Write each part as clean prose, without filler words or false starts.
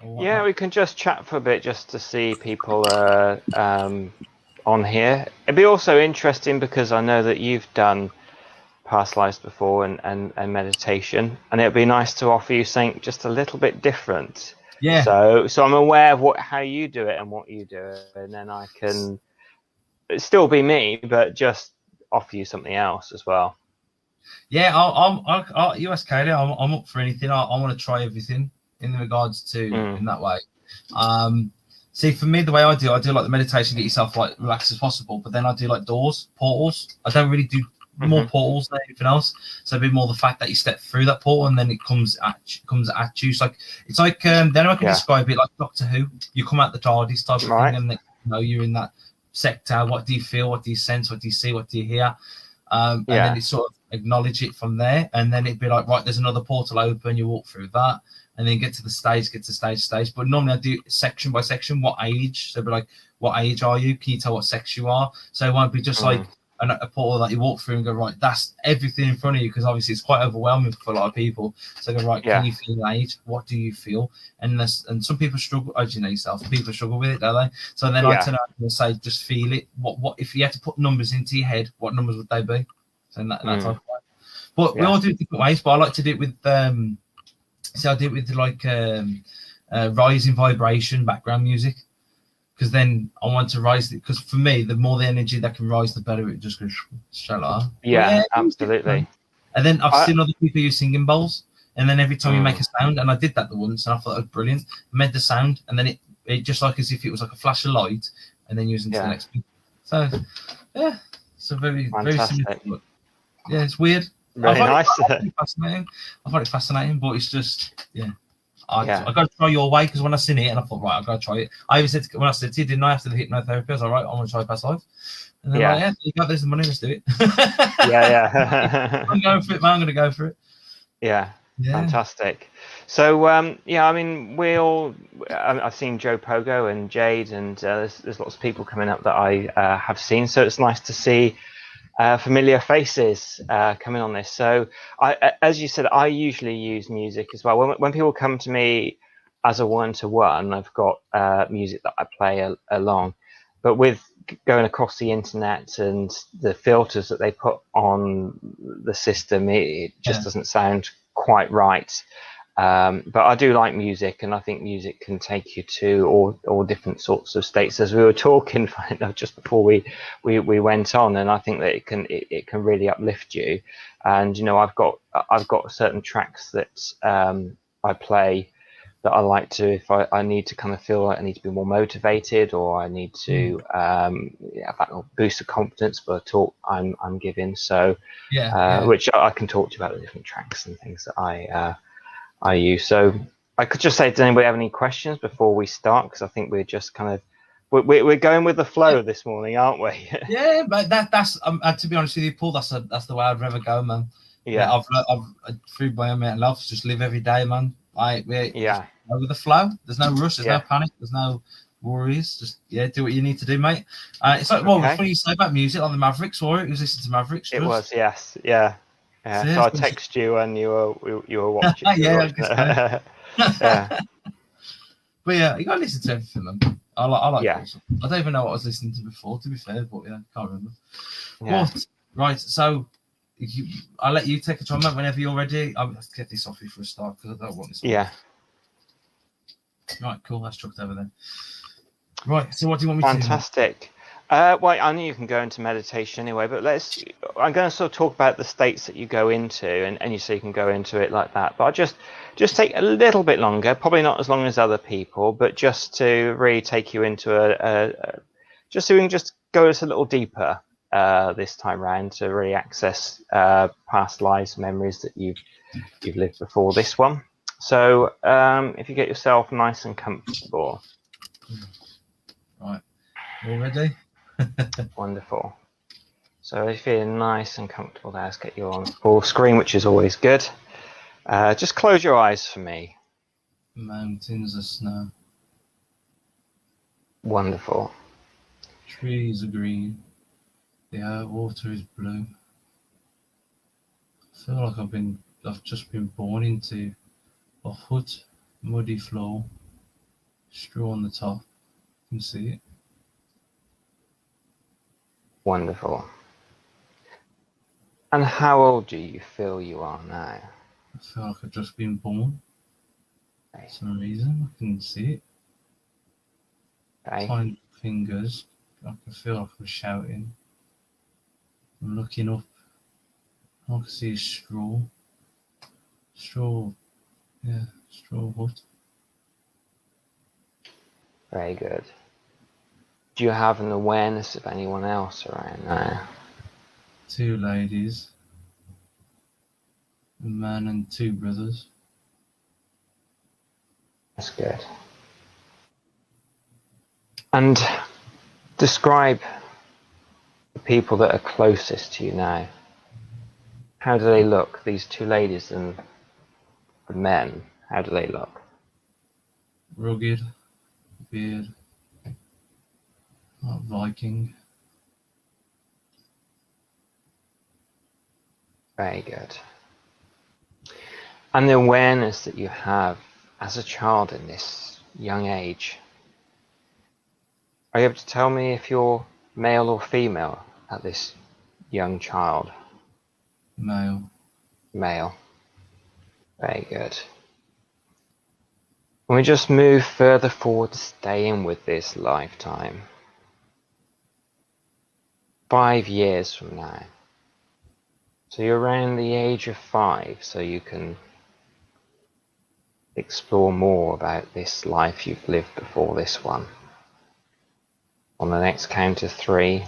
or Yeah, whatnot? we can just chat for a bit just to see people on here. It'd be also interesting because I know that you've done past lives before and meditation, and it'd be nice to offer you something just a little bit different. Yeah, So I'm aware of how you do it and what you do, and then I can still be me, but just offer you something else as well. yeah. You ask Kaylee. I'm up for anything. I want to try everything in regards to Mm. in that way. Um, See, for me, the way I do like the meditation, get yourself like relaxed as possible. But then I do like doors, portals. I don't really do more Hmm. portals than anything else. So it'd be more the fact that you step through that portal and then it comes at you. It's like then I can Yeah. describe it like Doctor Who. You come out the TARDIS type of thing, Right. and then, you're in that sector. What do you feel? What do you sense? What do you see? What do you hear? And then Yeah. it sort of acknowledge it from there, and then it'd be like, right, there's another portal open. You walk through that, and then get to stage. But normally I do section by section. What age? So it'd be like, what age are you? Can you tell what sex you are? So it won't be just like Mm. a portal that you walk through and go, right, that's everything in front of you, because obviously it's quite overwhelming for a lot of people. So go, right, can Yeah. you feel age? What do you feel? And some people struggle, as you know yourself, people struggle with it, don't they? So then I Yeah. turn around and say, just feel it. What if you had to put numbers into your head? What numbers would they be? So in that type Mm. of way. But we Yeah. all do it different ways. But I like to do it with so I do it with like rising vibration background music, because then I want to rise it. Because for me, the more the energy that can rise, the better it just goes straight like that. But Yeah. yeah, Absolutely. and then I've I, seen other people use singing bowls, and then every time you make mm. a sound, and I did that the once, and I thought it was brilliant. I made the sound, and then it just like as if it was like a flash of light, and then using to the Yeah. next bit. So yeah, so very similar. Fantastic. Yeah, it's weird. Really nice. I find it fascinating. I find it fascinating, but it's just I Yeah. got to try your way, because when I seen it and I thought, right, I got to try it. I even said when I said to you, didn't I, after the hypnotherapy, I was like, right, I want to try past life. And they're like, Yeah. yeah, you got this the money, let's do it. Yeah. Yeah. I'm going for it, man. I'm going to go for it. Yeah. Yeah, Fantastic. So yeah, I mean, I've seen Joe Pogo and Jade, and there's lots of people coming up that I have seen. So it's nice to see familiar faces coming on this. So as you said, I usually use music as well. When people come to me as a one-to-one, I've got music that I play along. But with going across the internet and the filters that they put on the system, it yeah, just doesn't sound quite right. But I do like music, and I think music can take you to all different sorts of states. As we were talking just before we went on, and I think that it can really uplift you. And I've got certain tracks that I play that I like to, if I need to kind of feel like I need to be more motivated, or I need to have that boost of confidence for a talk I'm giving. So yeah. which I can talk to you about the different tracks and things that I use. So I could just say, does anybody have any questions before we start? Because I think we're just kind of we're going with the flow this morning, aren't we? Yeah, but that's to be honest with you, Paul, that's the way I'd rather go, man. Yeah, Yeah, I've through my own mental health, just live every day, man. We just yeah, go with the flow. There's no rush. There's no yeah. panic. There's no worries. Just do what you need to do, mate. It's like, well, Okay, funny you say about music, like the Mavericks, or it was listening to Mavericks. it Just was, yes, yeah, yeah. So I text you and you were watching. You were yeah, I watching guess so. it. Yeah, But yeah, you gotta listen to everything, man. I like yeah, all stuff. I don't even know what I was listening to before, to be fair, but yeah, can't remember. yeah. But right, so I'll let you take a try, mate, whenever you're ready. I'll have to get this off you for a start, because I don't want this on. Yeah. Right, cool. That's chucked over there. Right, so what do you want me to do? Fantastic. Well, I know you can go into meditation anyway, but I'm going to sort of talk about the states that you go into, and you say you can go into it like that. But I'll just take a little bit longer, probably not as long as other people, but just to really take you into just so we can just go just a little deeper this time round to really access past lives, memories that you've lived before this one. So if you get yourself nice and comfortable. Right, all ready? Wonderful. So if you're nice and comfortable there, let's get you on full screen, which is always good. Just close your eyes for me. Mountains of snow, Wonderful. trees are green, the water is blue. I feel like I've just been born into a hut, muddy floor, straw on the top. You can see it. Wonderful. And how old do you feel you are now? I feel like I've just been born. Okay. For some reason, I can see it. Okay. Tiny fingers. I can feel like I'm shouting. I'm looking up. I can see a straw. Straw. Yeah, straw hut. Very good. Do you have an awareness of anyone else around now? Two ladies. A man and two brothers. That's good. And describe the people that are closest to you now. How do they look? These two ladies and the men, how do they look? Rugged. Beard. Like Viking. Very good. And the awareness that you have as a child in this young age. Are you able to tell me if you're male or female at this young child? Male. Male. Very good. And we just move further forward, staying with this lifetime. 5 years from now. So you're around the age of 5, so you can explore more about this life you've lived before this one. On the next count of 3,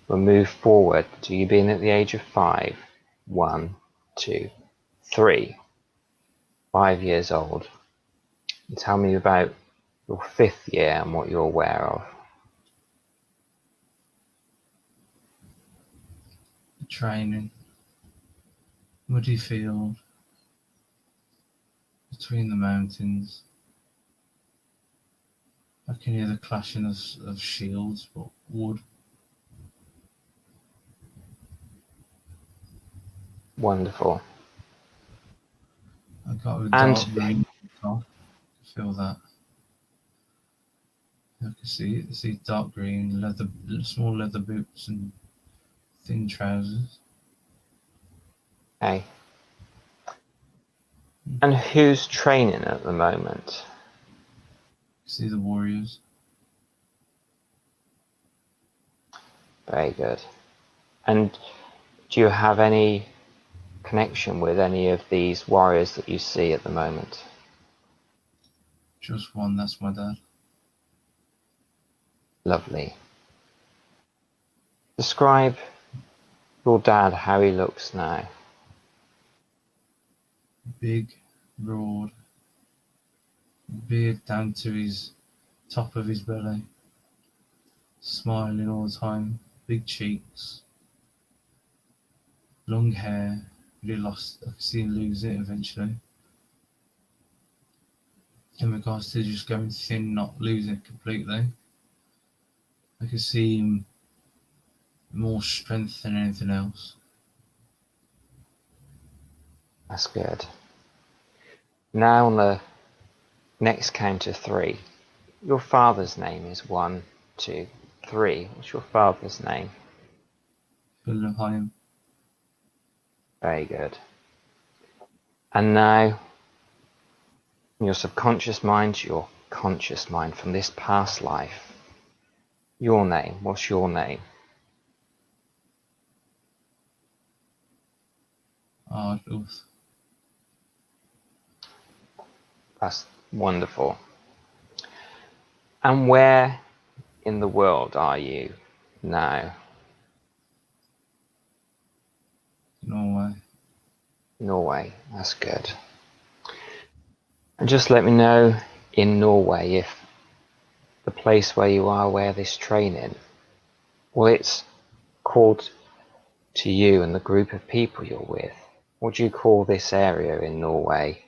we'll move forward to you being at the age of 5. 1, 2, 3. 5 years old. And tell me about your 5th year and what you're aware of. Training. Muddy field. Between the mountains. I can hear the clashing of shields, but wood. Wonderful. I got a And dark green. Feel that. I can see it. I see dark green, leather, small leather boots and thin trousers. okay. And who's training at the moment? See the warriors. Very good. And do you have any connection with any of these warriors that you see at the moment? Just one, that's my dad. Lovely. Describe your dad, how he looks now. Big, broad, beard down to his top of his belly. Smiling all the time. Big cheeks. Long hair. Really lost. I can see him lose it eventually. In regards to just going thin, not losing it completely. I can see him more strength than anything else. That's good. Now on the next count of 3, your father's name is 1, 2, 3. What's your father's name? Wilhelm. Very good. And now, from your subconscious mind to your conscious mind from this past life, your name. What's your name? Adolf. That's wonderful. And where in the world are you now? Norway. Norway. That's good. And just let me know in Norway if the place where you are, where this training, well, it's called to you and the group of people you're with. What do you call this area in Norway?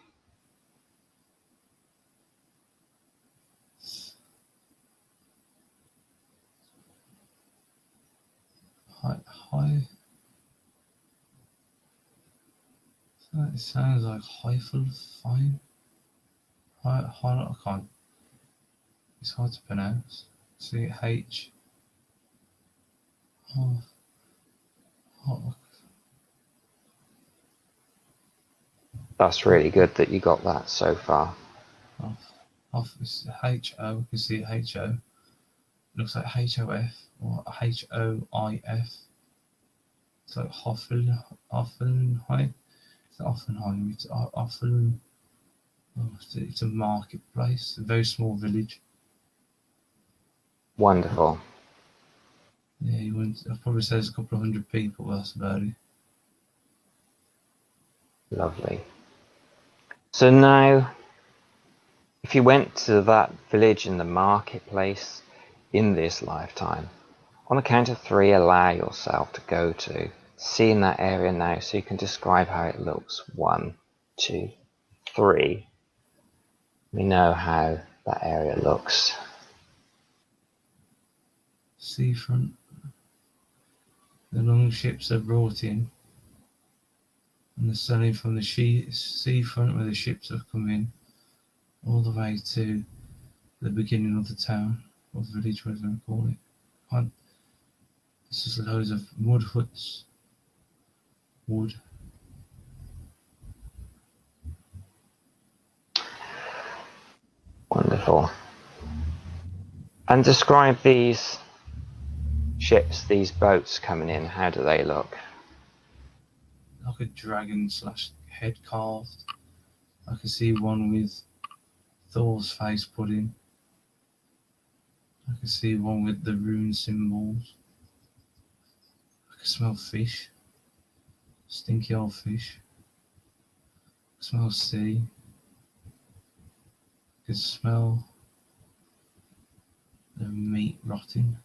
High. It sounds like Heifel. Fine. I can't. It's hard to pronounce. CH. Oh, oh, That's really good that you got that so far. off. It's HO. You can see HO. Looks like HOF or HOIF. It's like Hoffenheim. It's not Offenheim. It's Offen. Oh, it's a marketplace. A very small village. Wonderful. Yeah, you wouldn't. I'd probably say there's a couple of hundred people. That's about it. Lovely. So now, if you went to that village in the marketplace in this lifetime, on the count of 3, allow yourself to go to see in that area now, so you can describe how it looks. 1, 2, 3. We know how that area looks. Seafront. The long ships are brought in, and they're selling from the seafront where the ships have come in, all the way to the beginning of the town or village, whatever you call it. And it's just loads of mud huts, wood. Wonderful. And describe these ships, these boats coming in. How do they look? Like a dragon / head carved. I can see one with Thor's face put in. I can see one with the rune symbols. I can smell fish. Stinky old fish. I can smell sea. I can smell the meat rotting.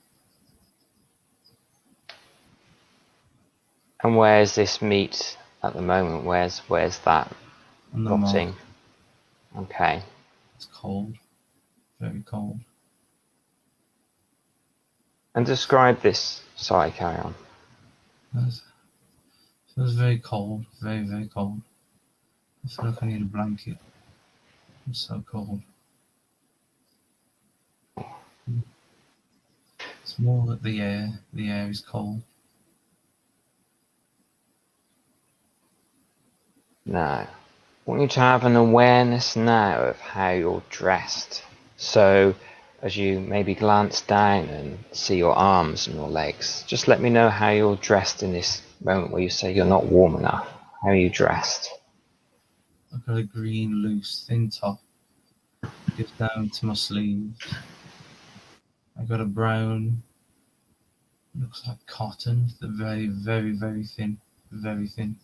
And where's this meat at the moment? Where's that And the rotting? mark. Okay. It's cold. Very cold. And describe this. Sorry, carry on. It feels very cold. Very, very cold. I feel like I need a blanket. I'm so cold. It's more that the air is cold. Now, I want you to have an awareness now of how you're dressed. So, as you maybe glance down and see your arms and your legs, just let me know how you're dressed in this moment where you say you're not warm enough. How are you dressed? I've got a green, loose, thin top. It goes down to my sleeves. I've got a brown, looks like cotton. The very, very, very thin. Very thin.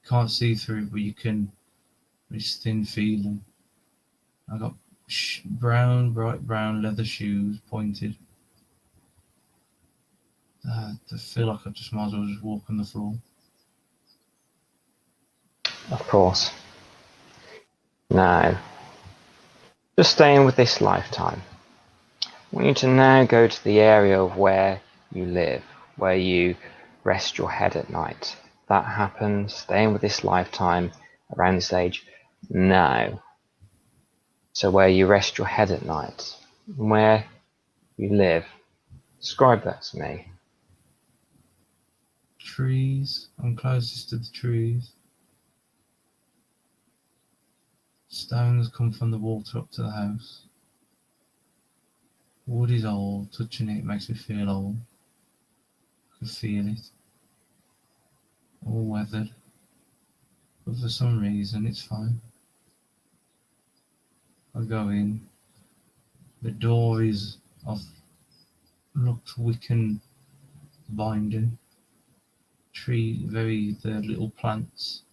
Can't see through it, but you can. It's thin feeling. I got brown, bright brown leather shoes, pointed. I feel like I just might as well just walk on the floor. Of course. Now, just staying with this lifetime, I want you to now go to the area of where you live, where you rest your head at night. That happens, staying with this lifetime, around this age, now. So where you rest your head at night, where you live, describe that to me. Trees. I'm closest to the trees. Stones come from the water up to the house. Wood is old. Touching it makes me feel old. I can feel it. All weathered. But for some reason it's fine. I go in. The door is of looks Wiccan binding. The little plants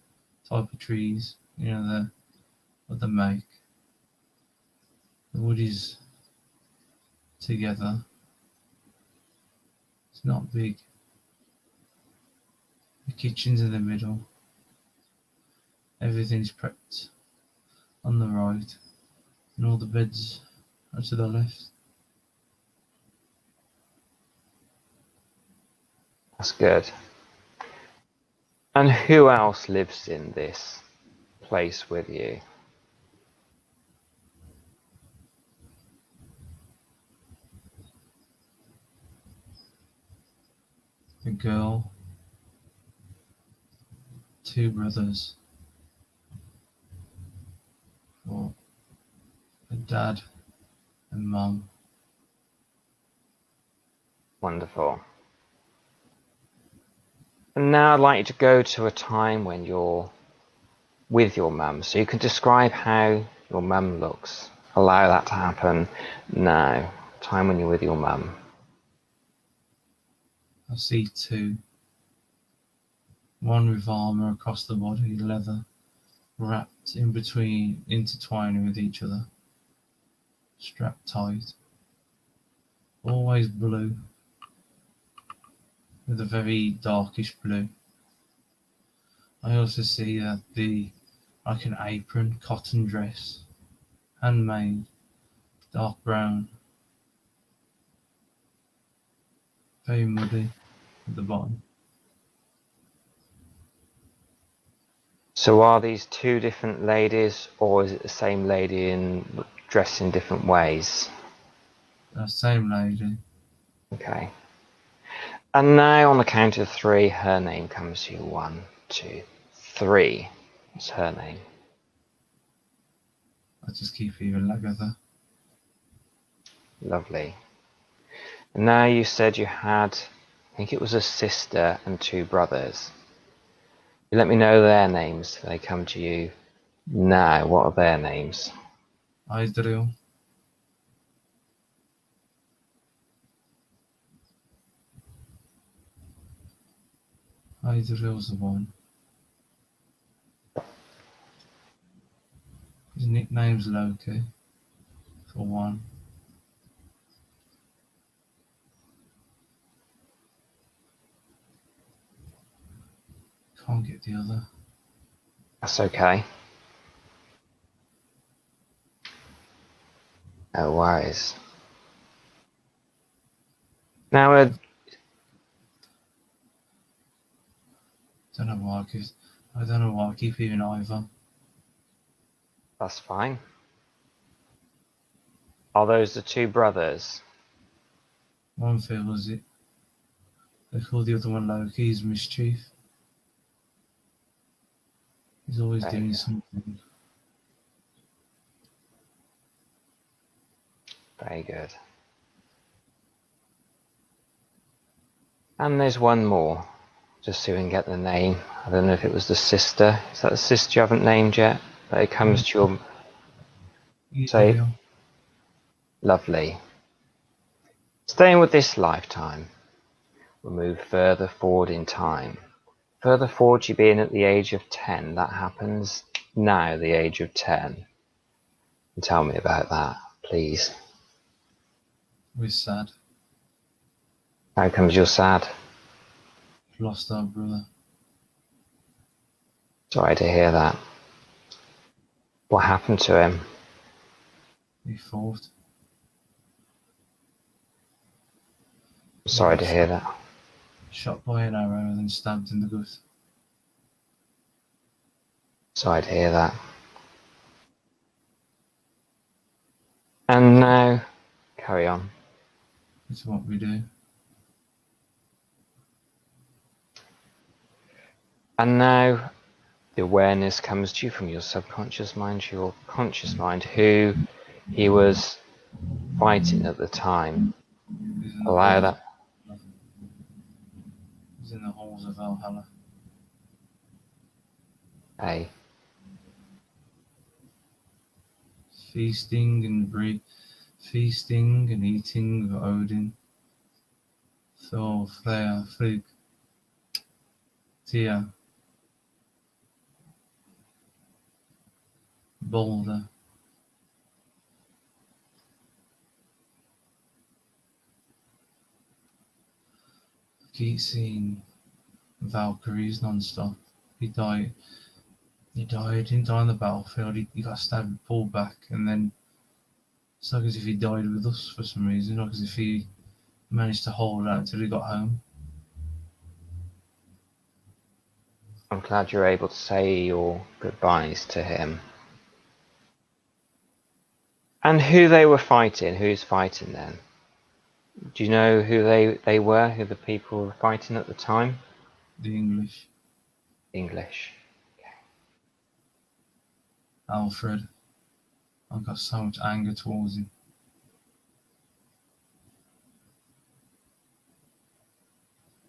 type of trees, what they make. The wood is together. It's not big. The kitchen's in the middle. Everything's prepped on the right, and all the beds are to the left. That's good. And who else lives in this place with you? girl, 2 brothers, or a dad and mum. Wonderful. And now I'd like you to go to a time when you're with your mum. So you can describe how your mum looks. Allow that to happen now. Time when you're with your mum. I see 2. One with armour across the body, leather, wrapped in between, intertwining with each other, strapped tight. Always blue, with a very darkish blue. I also see that like an apron, cotton dress, handmade, dark brown, very muddy at the bottom. So are these 2 different ladies, or is it the same lady dressed in different ways? Same lady. Okay. And now on the count of 3, her name comes to you. 1, 2, 3. What's her name? I just keep even Lagatha. Lovely. And now you said you had, I think it was a sister and 2 brothers. You let me know their names. They come to you now. What are their names? Idril, Idril's the one. His nickname's Loki, for one. Can't get the other. That's okay. No worries. Now, I don't know why I keep even either. that's fine. Are those the 2 brothers? One feels it. They call the other one Loki. He's mischief. He's always doing something. Very good. And there's one more, just so we can get the name. I don't know if it was the sister. Is that the sister you haven't named yet? But it comes to your... Say, lovely. Staying with this lifetime, we'll move further forward in time. Further forward, you being at the age of 10. That happens now, the age of 10. And tell me about that, please. We're sad. How comes you're sad? We've lost our brother. Sorry to hear that. What happened to him? He fought. Sorry to hear that. Shot by an arrow and then stabbed in the gut. Sorry to hear that. And now, carry on. It's what we do. And now, the awareness comes to you from your subconscious mind to your conscious mind, who he was fighting at the time. Allow that. He's in the halls of Valhalla. Hey. Feasting and eating of Odin. Thor, Freya, Frigg, Tia, Balder. I keep seeing Valkyries non-stop. He died. He didn't die on the battlefield. He got stabbed, pulled back, and then it's like as if he died with us for some reason, like as if he managed to hold out until he got home. I'm glad you're able to say your goodbyes to him. And who they were fighting, who's fighting then? Do you know who they were, who the people were fighting at the time? The English. English. Alfred. I've got so much anger towards him.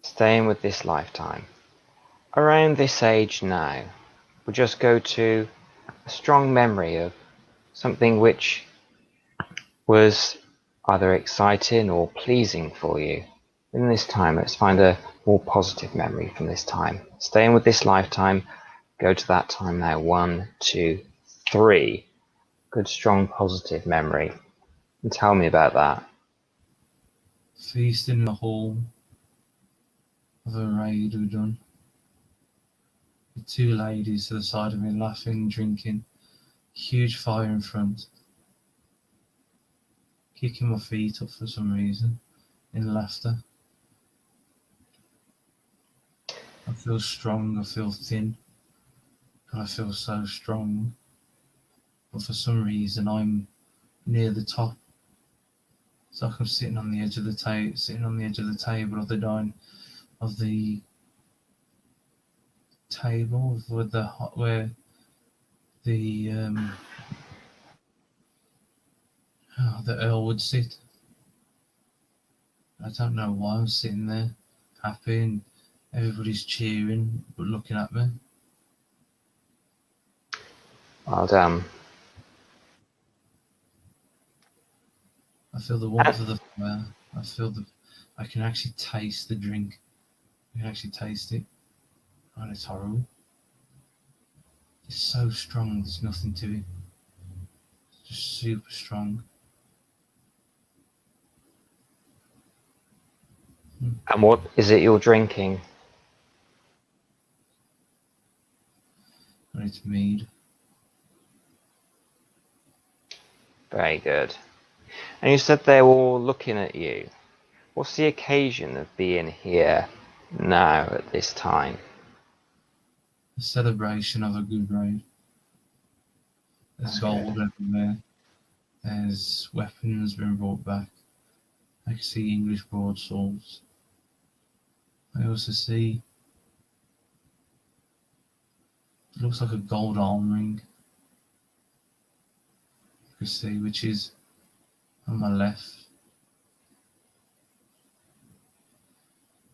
Staying with this lifetime. Around this age now, we'll just go to a strong memory of something which was either exciting or pleasing for you. In this time, let's find a more positive memory from this time. Staying with this lifetime, go to that time now. 1, 2, 3. Good, strong, positive memory. And tell me about that. Feasting in the hall of a raid we've done. With 2 ladies to the side of me, laughing, drinking. Huge fire in front. Kicking my feet up for some reason, in laughter. I feel strong, I feel thin, but I feel so strong. But for some reason, I'm near the top. It's like I'm sitting on the edge of the table of the table with where the Earl would sit. I don't know why I'm sitting there, happy, and everybody's cheering but looking at me. Well done. I feel the warmth of the fire. I can actually taste the drink. I can actually taste it. And it's horrible. It's so strong, there's nothing to it. It's just super strong. And what is it you're drinking? And it's mead. Very good. And you said they were all looking at you. What's the occasion of being here now at this time? A celebration of a good raid. There's gold everywhere. There's weapons being brought back. I can see English broadswords. I also see, it looks like a gold arm ring. You can see, which is on my left.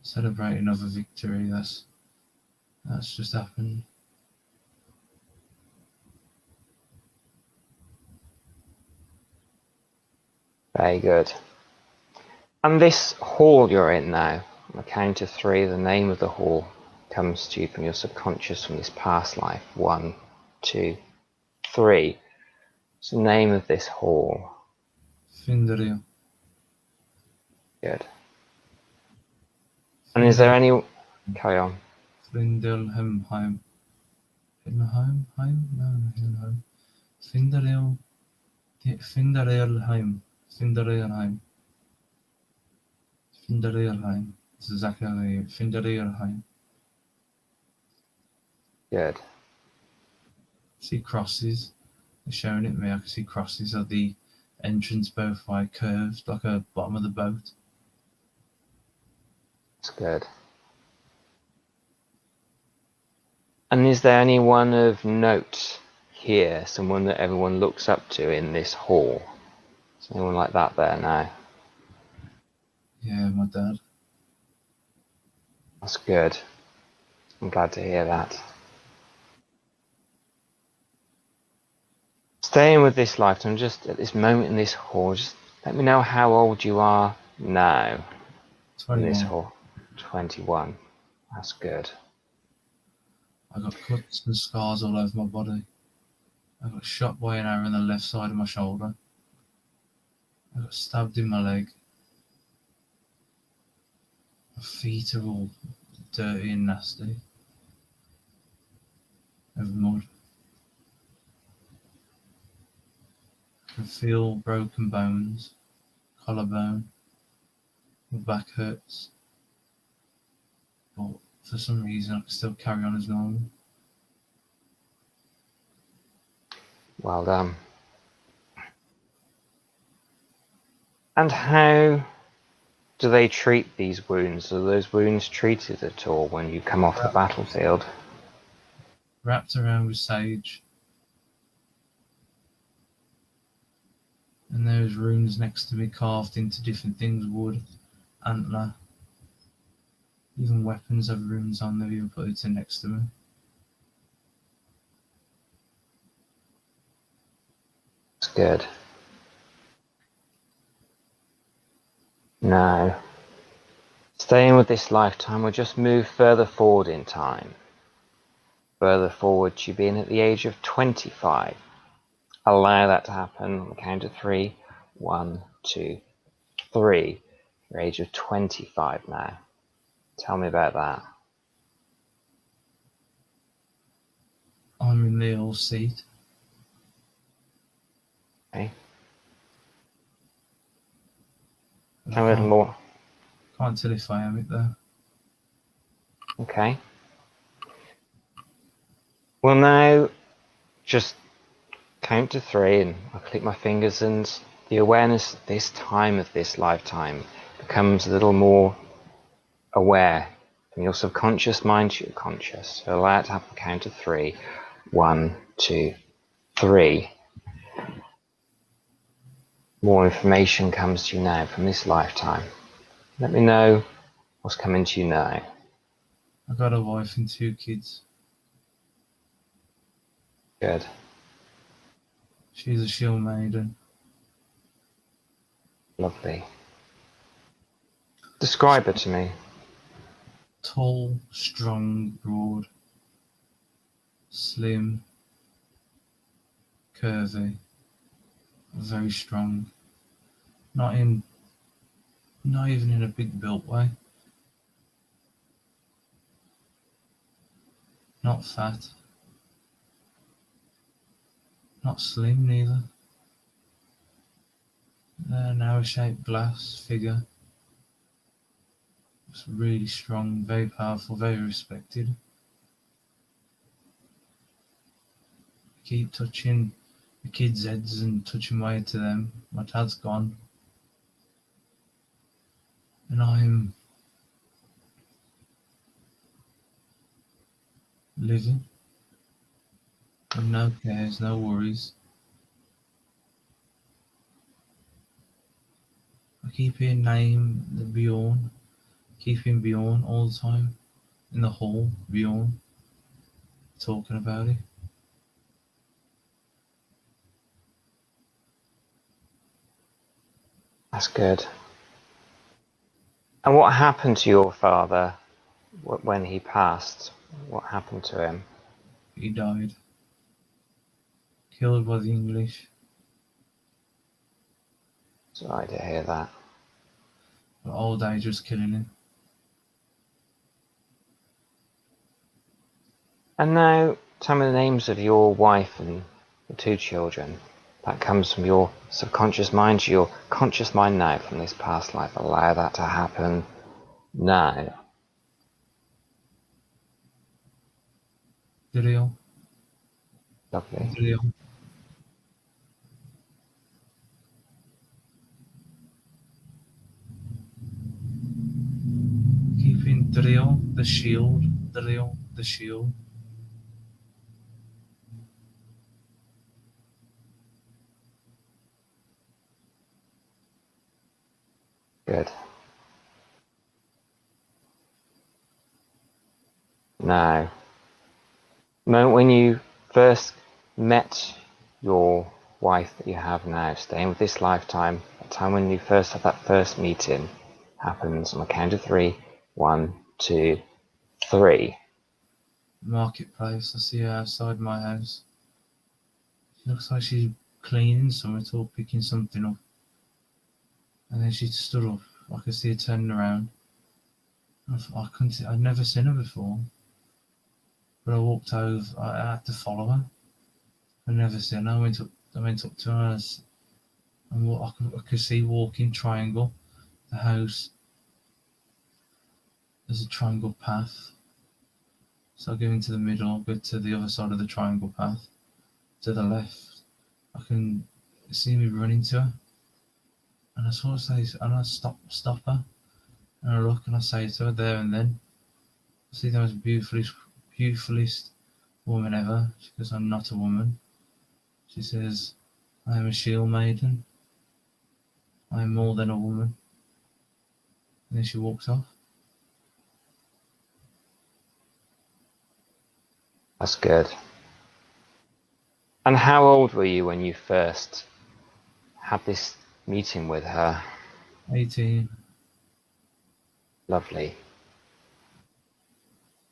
Celebrating of a victory. That's just happened. Very good. And this hall you're in now, on the count of 3, the name of the hall comes to you from your subconscious from this past life. 1, 2, 3. What's the name of this hall? Findario. Good. And is there any... Carry on. Findelheim. Findelheim? No, Findelheim. Findario. Findarelheim. Findarelheim. Findarelheim. It's exactly how they Findarelheim. Good. See crosses. They're showing it me. I can see crosses of the entrance both way curved like a bottom of the boat. That's good. And is there anyone of note here, someone that everyone looks up to in this hall? Is anyone like that there now? Yeah, my dad. That's good. I'm glad to hear that. Staying with this lifetime, just at this moment in this hall, just let me know how old you are now. 21. In this hall. 21. That's good. I got cuts and scars all over my body. I got shot by an arrow in the left side of my shoulder. I got stabbed in my leg. My feet are all dirty and nasty. Of mud. I can feel broken bones, collarbone. My back hurts. But for some reason I can still carry on as normal. Well done. And how do they treat these wounds? Are those wounds treated at all when you come off the battlefield? Wrapped around with sage. And there's runes next to me carved into different things, wood, antler. Even weapons have runes on them, even put it next to me. That's good. Now, staying with this lifetime, we'll just move further forward in time. Further forward to being at the age of 25. Allow that to happen on the count of 3. 1, 2, 3. Your age of 25 now. Tell me about that. I'm in the old seat. Okay. Tell me a little more. Can't tell if I am it though. Okay. Well, now just count to 3 and I'll click my fingers, and the awareness at this time of this lifetime becomes a little more aware from your subconscious mind to your conscious. So allow it to have a count of 3. 1, 2, 3. More information comes to you now from this lifetime. Let me know what's coming to you now. I got a wife and 2 kids. Good. She's a shield maiden. Lovely. Describe her to me. Tall, strong, broad, slim, curvy, very strong. Not even in a big built way. Not fat. Not slim neither. Narrow shaped glass figure. It's really strong, very powerful, very respected. Keep touching the kids' heads and touching my head to them. My dad's gone. And I'm living with no cares, no worries. I keep hearing name the Bjorn. Keep hearing Bjorn all the time. In the hall, Bjorn. Talking about it. That's good. And what happened to your father when he passed? What happened to him? He died. Killed by the English. Sorry to hear that. But old age was killing him. And now, tell me the names of your wife and the 2 children. That comes from your subconscious mind to your conscious mind now from this past life. Allow that to happen now. Drill. Lovely. Drill. Keeping Drill, the shield. Drill, the shield. Good. Now, the moment when you first met your wife that you have now, staying with this lifetime, the time when you first had that first meeting, happens on the count of 3. 1, 2, 3. Marketplace. I see her outside my house. She looks like she's cleaning something or picking something up. And then she stood up. I could see her turning around. I'd never seen her before. But I walked over. I had to follow her. I'd never seen her. I went up to her and I could see walking triangle. The house. There's a triangle path. So I go into the middle, go to the other side of the triangle path. To the left. I can see me running to her. And I sort of say, and I stop her. And I look and I say to her there and then, I see the most beautifulest woman ever. She goes, I'm not a woman. She says, I am a shield maiden. I am more than a woman. And then she walks off. That's good. And how old were you when you first had this meeting with her? 18. Lovely.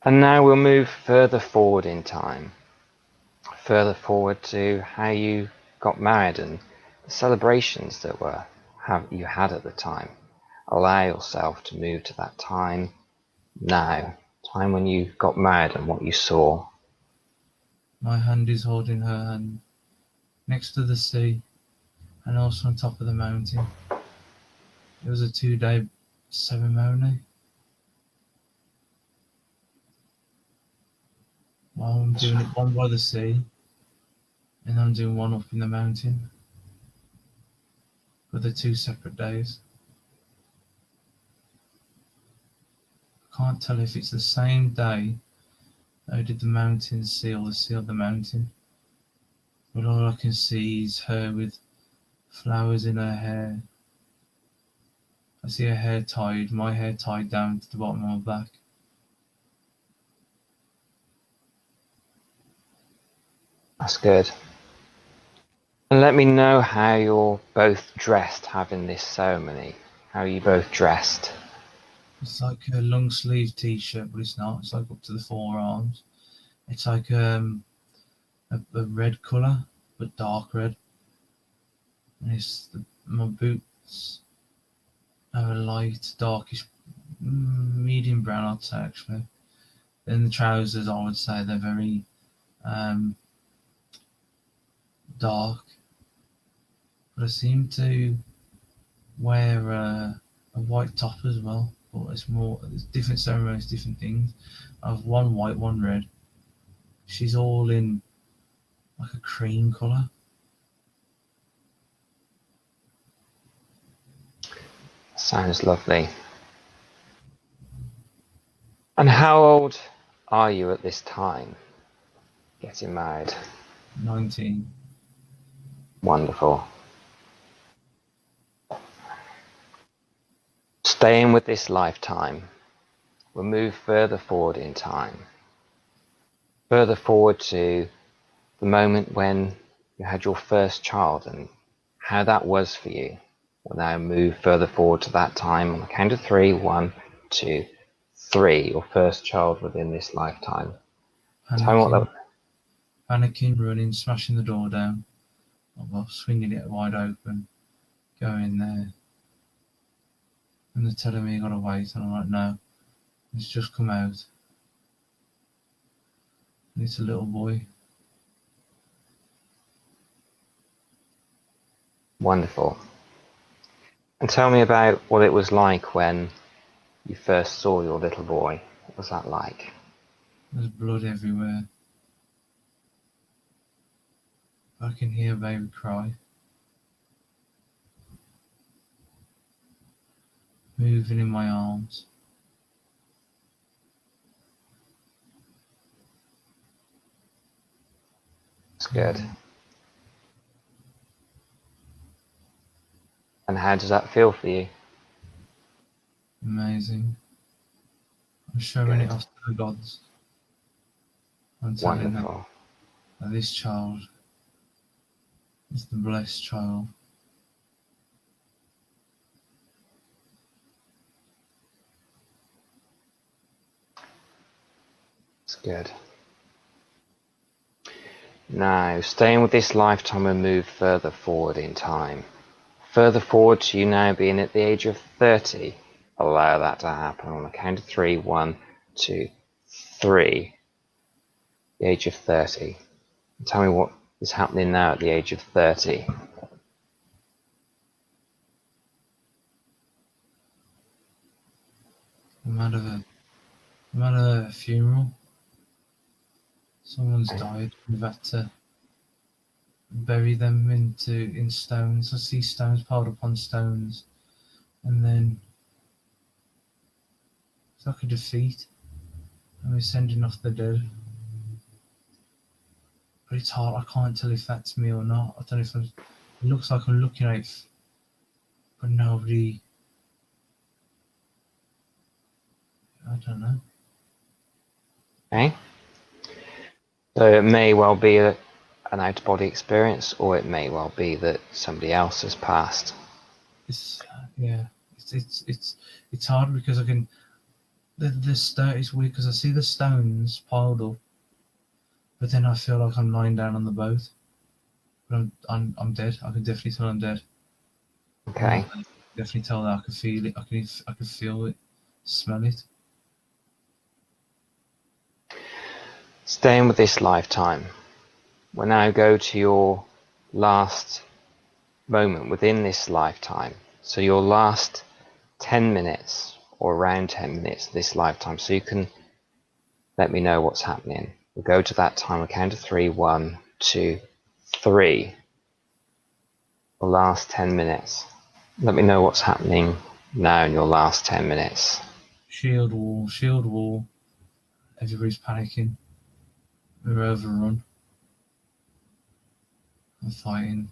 And now we'll move further forward in time, further forward to how you got married and the celebrations that you had at the time. Allow yourself to move to that time now, time when you got married and what you saw. My hand is holding her hand next to the sea and also on top of the mountain. It was a 2-day ceremony. While I'm doing it one by the sea and I'm doing one up in the mountain. But they're 2 separate days. I can't tell if it's the same day that I did the mountain sea or the sea of the mountain. But all I can see is her with flowers in her hair. I see her hair tied, my hair tied down to the bottom of my back. That's good. And let me know how you're both dressed having this ceremony. How are you both dressed? It's like a long sleeve t-shirt, but it's not. It's like up to the forearms. It's like a red colour, but dark red. And my boots have a light, darkish, medium brown, I'd say actually. Then the trousers, I would say they're very dark. But I seem to wear a white top as well. But it's different ceremonies, different things. I have one white, one red. She's all in like a cream colour. Sounds lovely. And how old are you at this time, getting married? 19. Wonderful. Staying with this lifetime, we'll move further forward in time. Further forward to the moment when you had your first child and how that was for you. We'll now move further forward to that time on the count of 3. 1, 2, 3. Your first child within this lifetime. Tell me what that. Panicking, running, smashing the door down. Well, swinging it wide open, going there. And they're telling me I gotta wait, and I'm like, no, it's just come out. And it's a little boy. Wonderful. And tell me about what it was like when you first saw your little boy. What was that like? There's blood everywhere. I can hear baby cry. Moving in my arms. It's good. And how does that feel for you? Amazing. I'm showing it off to the gods. I'm telling them that this child is the blessed child. It's good. Now, staying with this lifetime and move further forward in time. Further forward to you now being at the age of 30. Allow that to happen on the count of 3. 1, 2, 3. The age of 30. Tell me what is happening now at the age of 30. I'm at a funeral. Someone's died. We've had to bury them in stones. I see stones piled upon stones, and then It's like a defeat. And we're sending off the dead. But it's hard. I can't tell if that's me or not. I don't know if it looks like I'm looking at it, but nobody. I don't know. Okay. So it may well be an out-of-body experience, or it may well be that somebody else has passed. It's yeah. It's hard because I can. The stone is weird because I see the stones piled up, but then I feel like I'm lying down on the boat. But I'm dead. I can definitely tell I'm dead. Okay. I can definitely tell that I can feel it. I can feel it, smell it. Staying with this lifetime, we'll now go to your last moment within this lifetime. So your last 10 minutes or around 10 minutes of this lifetime. So you can let me know what's happening. We'll go to that time. We'll count to 3. 1, 2, 3. The last 10 minutes. Let me know what's happening now in your last 10 minutes. Shield wall, shield wall. Everybody's panicking. We're overrun. I'm fighting.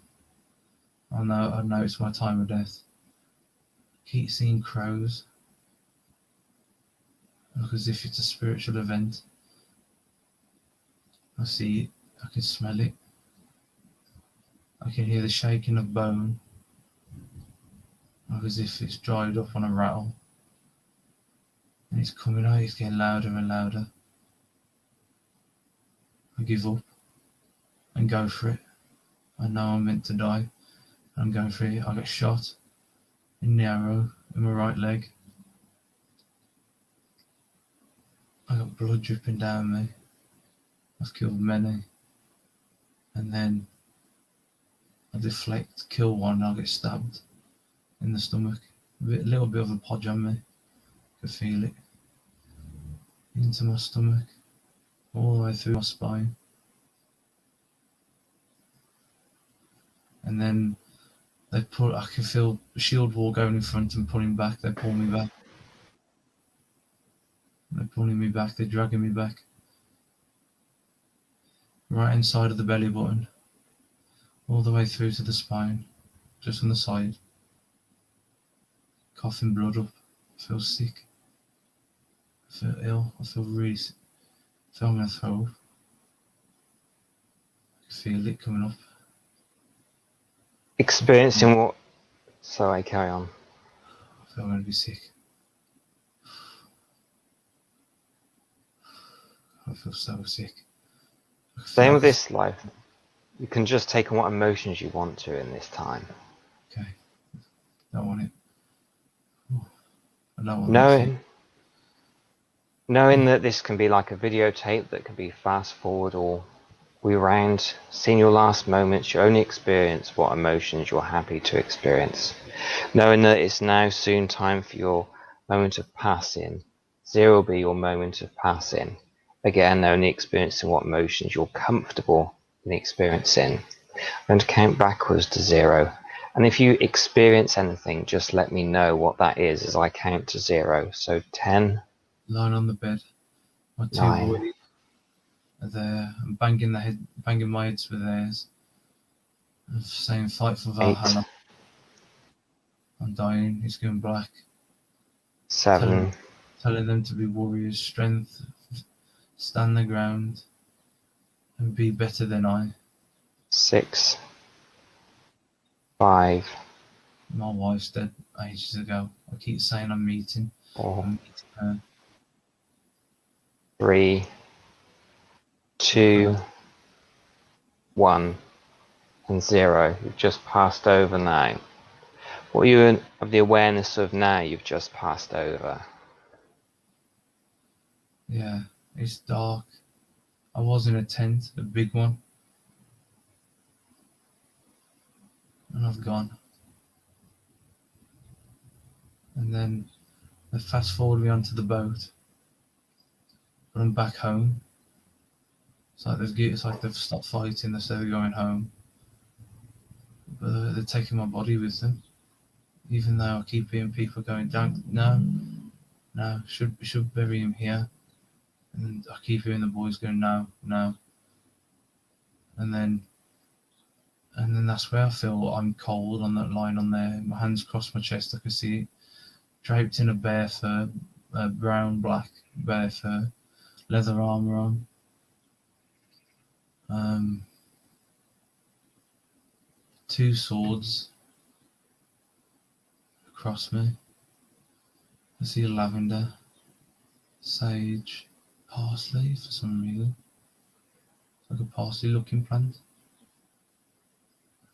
I know it's my time of death. Keep seeing crows. Look as if it's a spiritual event. I see it. I can smell it. I can hear the shaking of bone. Look as if it's dried up on a rattle. And it's coming out. It's getting louder and louder. I give up and go for it. I know I'm meant to die. I'm going for it. I got shot in the arrow in my right leg. I got blood dripping down me. I've killed many. And then I deflect, kill one, and I'll get stabbed in the stomach. A little bit of a podge on me. I can feel it. Into my stomach. All the way through my spine. And then I can feel the shield wall going in front and pulling back. They pull me back. They're pulling me back. They're dragging me back. Right inside of the belly button. All the way through to the spine. Just on the side. Coughing blood up. I feel sick. I feel ill. I feel really sick. I feel I'm going to throw up. I can feel it coming up. Experiencing what? Sorry, carry on. I feel I'm going to be sick. I feel so sick. Same with this life. You can just take on what emotions you want to in this time. Okay. Don't want it. I don't want it. Knowing that this can be like a videotape that can be fast forward or rewound, seeing your last moments, you only experience what emotions you're happy to experience. Knowing that it's now soon time for your moment of passing. 0 will be your moment of passing. Again, only experiencing what emotions you're comfortable in experiencing. I'm going to count backwards to 0. And if you experience anything, just let me know what that is as I count to 0. So 10. Lying on the bed. My 2 boys are there. I'm banging my heads with theirs. I'm saying fight for Valhalla. 8. I'm dying. It's going black. 7. Telling them to be warriors, strength, stand the ground, and be better than I. 6. 5. My wife's dead ages ago. I keep saying I'm meeting. 4. I'm meeting her. 3. 2. 1. And 0. You've just passed over now. What are you of the awareness of now you've just passed over? Yeah, it's dark. I was in a tent, a big one. And I've gone. And then they fast forward me onto the boat. But I'm back home. It's like they've stopped fighting, they say they're going home. But they're taking my body with them. Even though I keep hearing people going, don't, no, No, should bury him here. And I keep hearing the boys go, no, no. And then that's where I feel I'm cold on that line on there. My hands across my chest, I can see it. Draped in a bear fur, brown, black bear fur, leather armor on. Two swords across me. I see lavender, sage, parsley for some reason. It's like a parsley looking plant.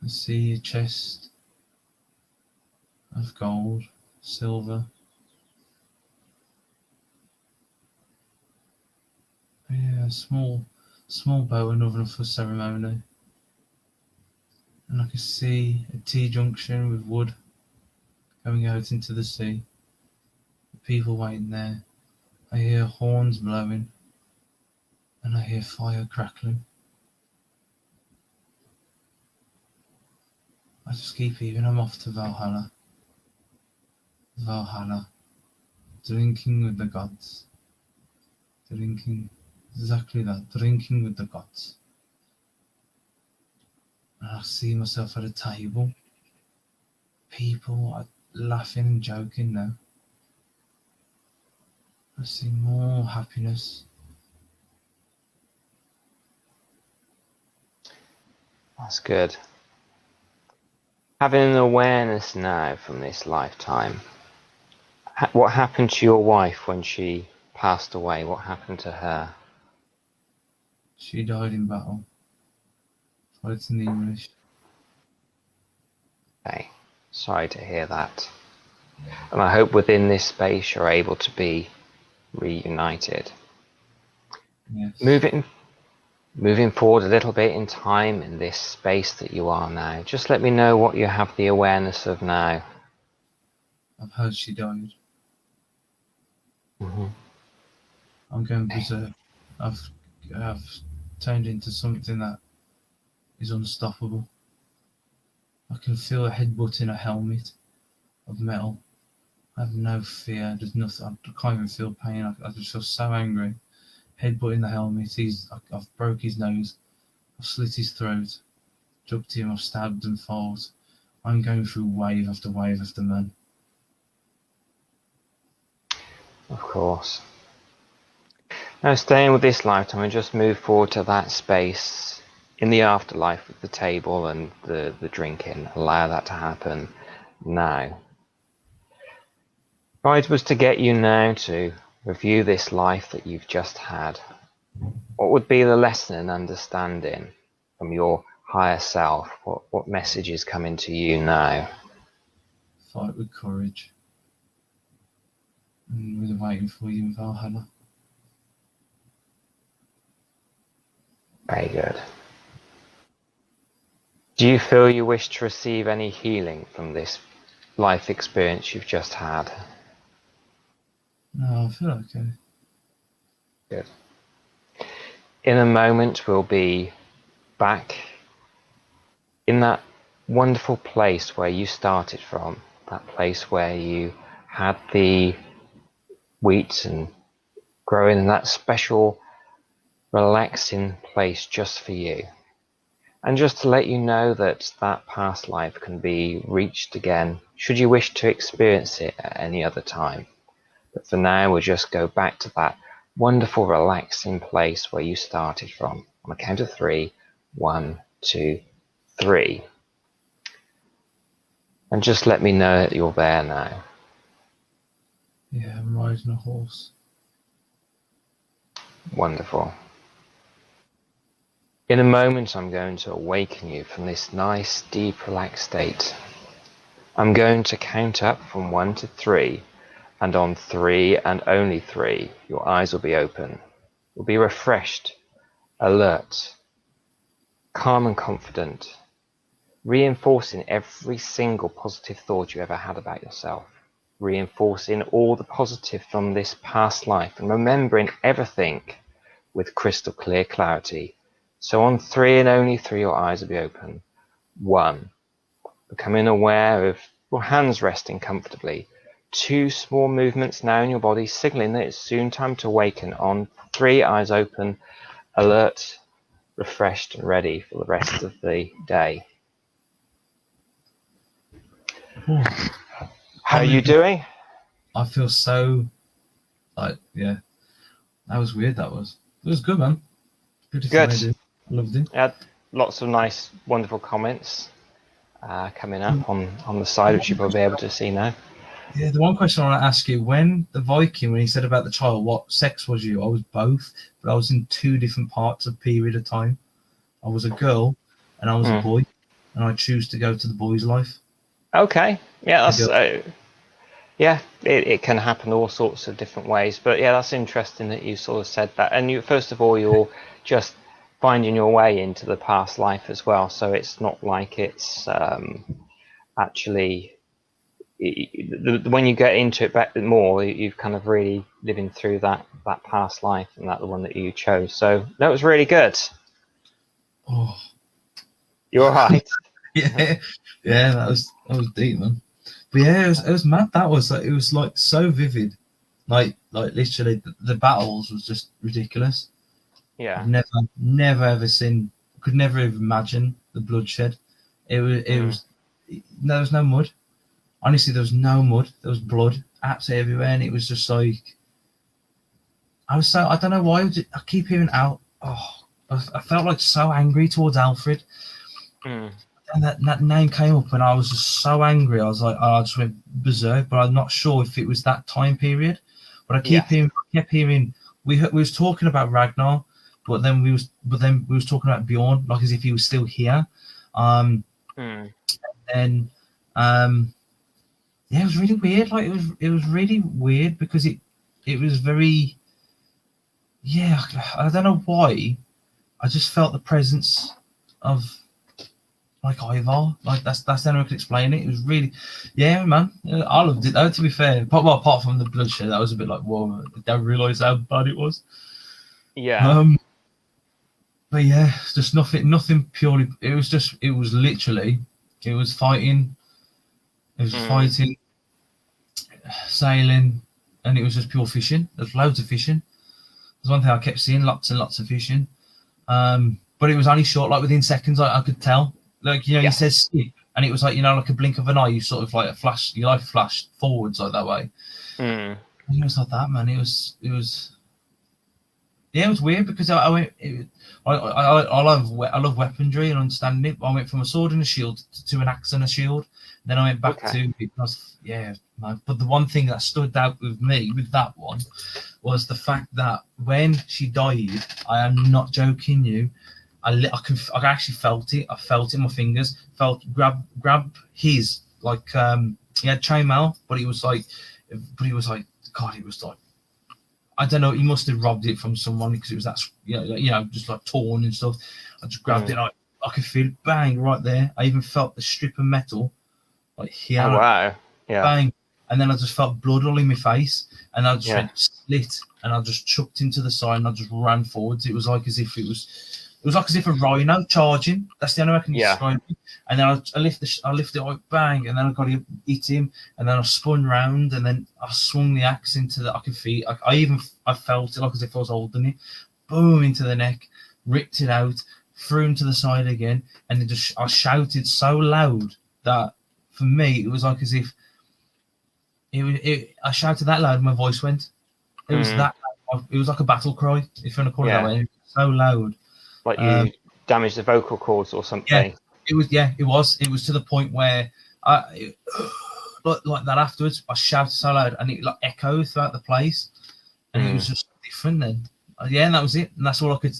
I see a chest of gold, silver. Yeah, small bow, another for ceremony. And I can see a T-junction with wood going out into the sea. The people waiting there. I hear horns blowing. And I hear fire crackling. I just keep hearing I'm off to Valhalla. Valhalla. Drinking with the gods. Drinking. Exactly that. Drinking with the gods. And I see myself at a table. People are laughing and joking now. I see more happiness. That's good. Having an awareness now from this lifetime, what happened to your wife when she passed away? What happened to her? She died in battle. Fighting the English. Okay, sorry to hear that. And I hope within this space you're able to be reunited. Yes. Moving forward a little bit in time in this space that you are now, just let me know what you have the awareness of now. I've heard she died. Mm-hmm. I'm going berserk. I've turned into something that is unstoppable. I can feel a headbutt in a helmet of metal. I have no fear. There's nothing. I can't even feel pain. I just feel so angry. Headbutt in the helmet. I've broke his nose. I've slit his throat. Jumped him. I've stabbed and fought. I'm going through wave after wave after man. Of course. Now, staying with this lifetime, and just move forward to that space in the afterlife with the table and the drinking. Allow that to happen now. If I was to get you now to review this life that you've just had, what would be the lesson and understanding from your higher self? What message is coming to you now? Fight with courage. And we're waiting for you in Valhalla. Very good. Do you feel you wish to receive any healing from this life experience you've just had? No, I feel okay. Good. In a moment, we'll be back in that wonderful place where you started from, that place where you had the wheat and growing in that special, relaxing place just for you. And just to let you know that that past life can be reached again, should you wish to experience it at any other time. But for now, we'll just go back to that wonderful, relaxing place where you started from. On a count of 3, 1, 2, 3. And just let me know that you're there now. Yeah, I'm riding a horse. Wonderful. In a moment, I'm going to awaken you from this nice, deep, relaxed state. I'm going to count up from 1 to 3, and on 3 and only 3, your eyes will be open. You'll be refreshed, alert, calm and confident, reinforcing every single positive thought you ever had about yourself, reinforcing all the positive from this past life, and remembering everything with crystal clear clarity. So on 3 and only 3, your eyes will be open. 1, becoming aware of your hands resting comfortably. 2 small movements now in your body, signaling that it's soon time to awaken. On 3, eyes open, alert, refreshed, and ready for the rest of the day. How are you doing? I feel so like, yeah, that was weird. It was good, man. Good. I loved it. I had lots of nice, wonderful comments coming up on the side, which you'll probably be able to see now. Yeah, the one question I want to ask you, when he said about the child, what sex was you? I was both, but I was in 2 different parts of period of time. I was a girl and I was a boy, and I choose to go to the boy's life. Okay. Yeah, that's it can happen all sorts of different ways, but yeah, that's interesting that you sort of said that. And you, first of all, you're just finding your way into the past life as well, so it's not like it's actually when you get into it back more, you've kind of really living through that past life, and that the one that you chose. So that was really good. Oh, you're right. yeah, that was deep, man. But yeah, it was mad. That was like, it was like so vivid, like literally the battles was just ridiculous. Yeah, I've never ever seen. Could never even imagine the bloodshed. It was there was no mud. Honestly, there was no mud. There was blood absolutely everywhere, and it was just like I don't know why I keep hearing out. Oh, I felt like so angry towards Alfred. And that name came up, and I was just so angry. I was like, I just went berserk. But I'm not sure if it was that time period. But I kept hearing we was talking about Ragnar, but then we was talking about Bjorn, like as if he was still here. And yeah, it was really weird. Like it was really weird because it was very, yeah, I don't know why. I just felt the presence of like Ivar. Like that's the only way I could explain it. It was really, yeah, man. I loved it though, to be fair. Apart from the bloodshed, that was a bit like, whoa, I didn't realise how bad it was. Yeah. But yeah, just nothing purely. It was literally, it was fighting. It was fighting, sailing, and it was just pure fishing. There's loads of fishing. There's one thing I kept seeing, lots and lots of fishing. But it was only short, like within seconds, I could tell. Like, he says skip, and it was like, like a blink of an eye, you sort of like your life flashed forwards like that way. And it was like that, man. It was weird because I love weaponry and understanding it. I went from a sword and a shield to an axe and a shield. Then I went back to because man. But the one thing that stood out with me with that one was the fact that when she died, I am not joking you, I actually felt it. I felt it in my fingers. Grab his like he had chainmail, but he was like, God, it was like, I don't know. He must have robbed it from someone because it was that just like torn and stuff. I just grabbed it. I could feel it, bang, right there. I even felt the strip of metal like here. Oh wow! Yeah. Bang, and then I just felt blood all in my face, and I just went split, and I just chucked into the side, and I just ran forwards. It was like as if a rhino charging. That's the only way I can describe it. And then I lifted it like bang, and then I got to hit him, and then I spun round, and then I swung the axe into the. I felt it like as if I was holding it. Boom into the neck, ripped it out, threw him to the side again, and I shouted so loud that for me it was like as if I shouted that loud, my voice went. It was that loud. It was like a battle cry, if you want to call it that way. It was so loud. Like you damaged the vocal cords or something. Yeah, it was. Yeah, it was. It was to the point where like that afterwards, I shouted so loud and it like echoed throughout the place, and it was just different then. And that was it. And that's all I could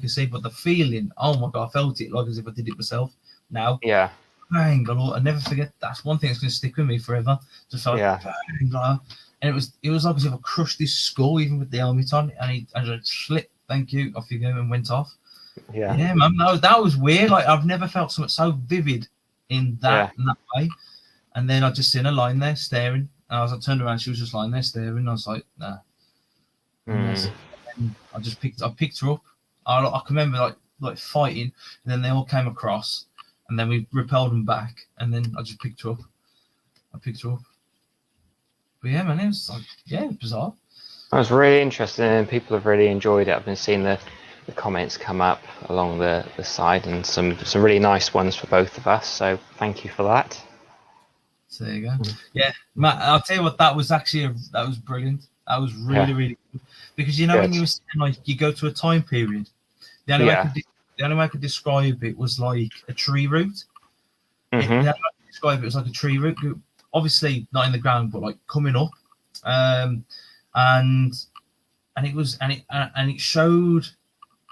see. But the feeling, oh my God, I felt it like as if I did it myself. Now, bang! I never forget. That's one thing that's going to stick with me forever. Just like bang, and it was like as if I crushed his skull even with the helmet on, and I just slipped. Thank you. Off you go, and went off. Yeah, man, that was weird. Like I've never felt something so vivid in that way. And then I just seen her lying there staring. And I turned around, she was just lying there staring. And I was like, nah. And I picked her up. I can remember like fighting, and then they all came across, and then we repelled them back, and then I just picked her up. But But yeah, man, it was like, yeah, bizarre. That was really interesting, and people have really enjoyed it. I've been seeing the comments come up along the side, and some really nice ones for both of us. So thank you for that. So there you go. Yeah, Matt, I'll tell you what, that was brilliant. That was really good. Because you know when you were saying, like, you go to a time period, the only way I could describe it was like a tree root. The only way I could describe it was like a tree root, obviously not in the ground, but like coming up. And it showed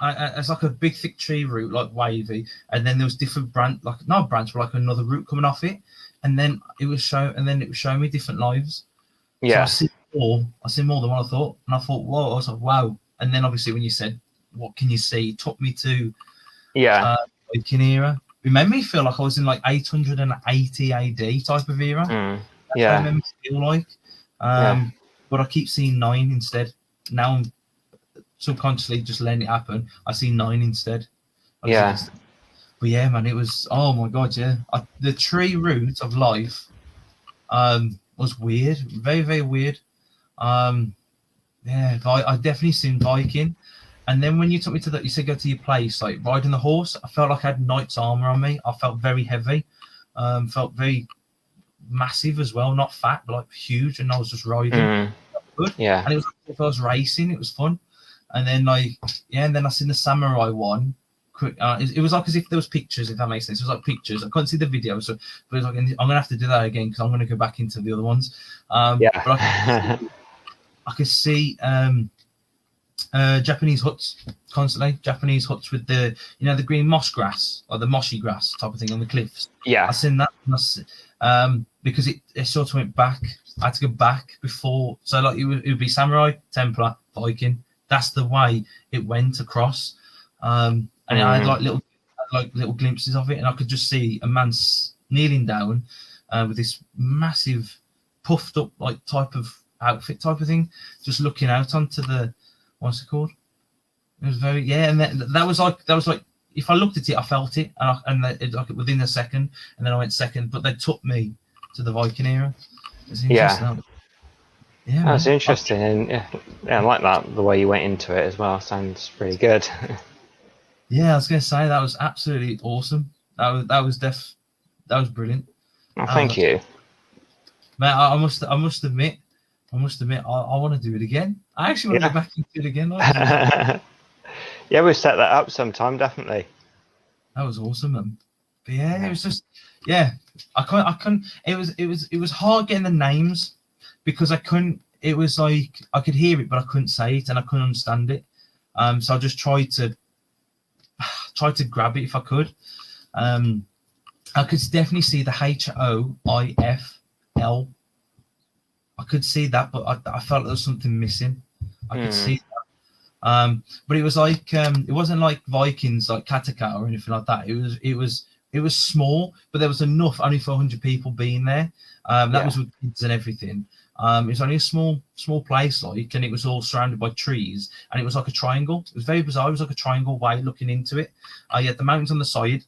it's like a big thick tree root, like wavy, and then there was different branch, like not a branch, but like another root coming off it, and then it was showing me different lives. Yeah. So I see more than what I thought, and I thought, whoa! I was like, wow. And then obviously when you said, what can you see? It took me to Viking era. It made me feel like I was in like 880 AD type of era. That's what I remember feel like. But I keep seeing 9 instead. Now I'm subconsciously just letting it happen. I see 9 instead. But yeah, man, it was, oh my god, yeah. The tree root of life was weird, very, very weird. Yeah, I definitely seen Viking. And then when you took me to that, you said go to your place, like riding the horse. I felt like I had knight's armor on me. I felt very heavy, felt very massive as well, not fat, but like huge. And I was just riding. Good. Yeah. And it was like if I was racing, it was fun. And then and then I seen the samurai one. It was like as if there was pictures, if that makes sense. It was like pictures. I couldn't see the video, but it was like I'm gonna have to do that again because I'm gonna go back into the other ones. But I could see Japanese huts constantly. Japanese huts with the the green moss grass or the mossy grass type of thing on the cliffs. Yeah, I seen that because it sort of went back. I had to go back before, so like it would be samurai, Templar, Viking. That's the way it went across. And I had little glimpses of it, and I could just see a man kneeling down with this massive puffed up like type of outfit type of thing, just looking out onto the what's it called? It was very and that was like if I looked at it, I felt it, and it, like within a second, and then I went second. But they took me to the Viking era. It's interesting. Yeah, that's interesting, and I like that the way you went into it as well. Sounds pretty good. Yeah, I was going to say that was absolutely awesome. That was brilliant. Well, thank you, man. I must admit, I want to do it again. I actually want to go back and do it again. Yeah, we'll set that up sometime, definitely. That was awesome, man. But yeah, it was just I couldn't. It was hard getting the names because I couldn't. It was like I could hear it, but I couldn't say it and I couldn't understand it. So I just tried to grab it if I could. I could definitely see the HOIFL. I could see that, but I felt there was something missing. I could see that. But it was like it wasn't like Vikings, like Kataka or anything like that. It was small, but there was enough only for 100 people being there. That was with kids and everything. It was only a small place, like, and it was all surrounded by trees, and it was like a triangle. It was very bizarre. It was like a triangle way looking into it. You had the mountains on the side,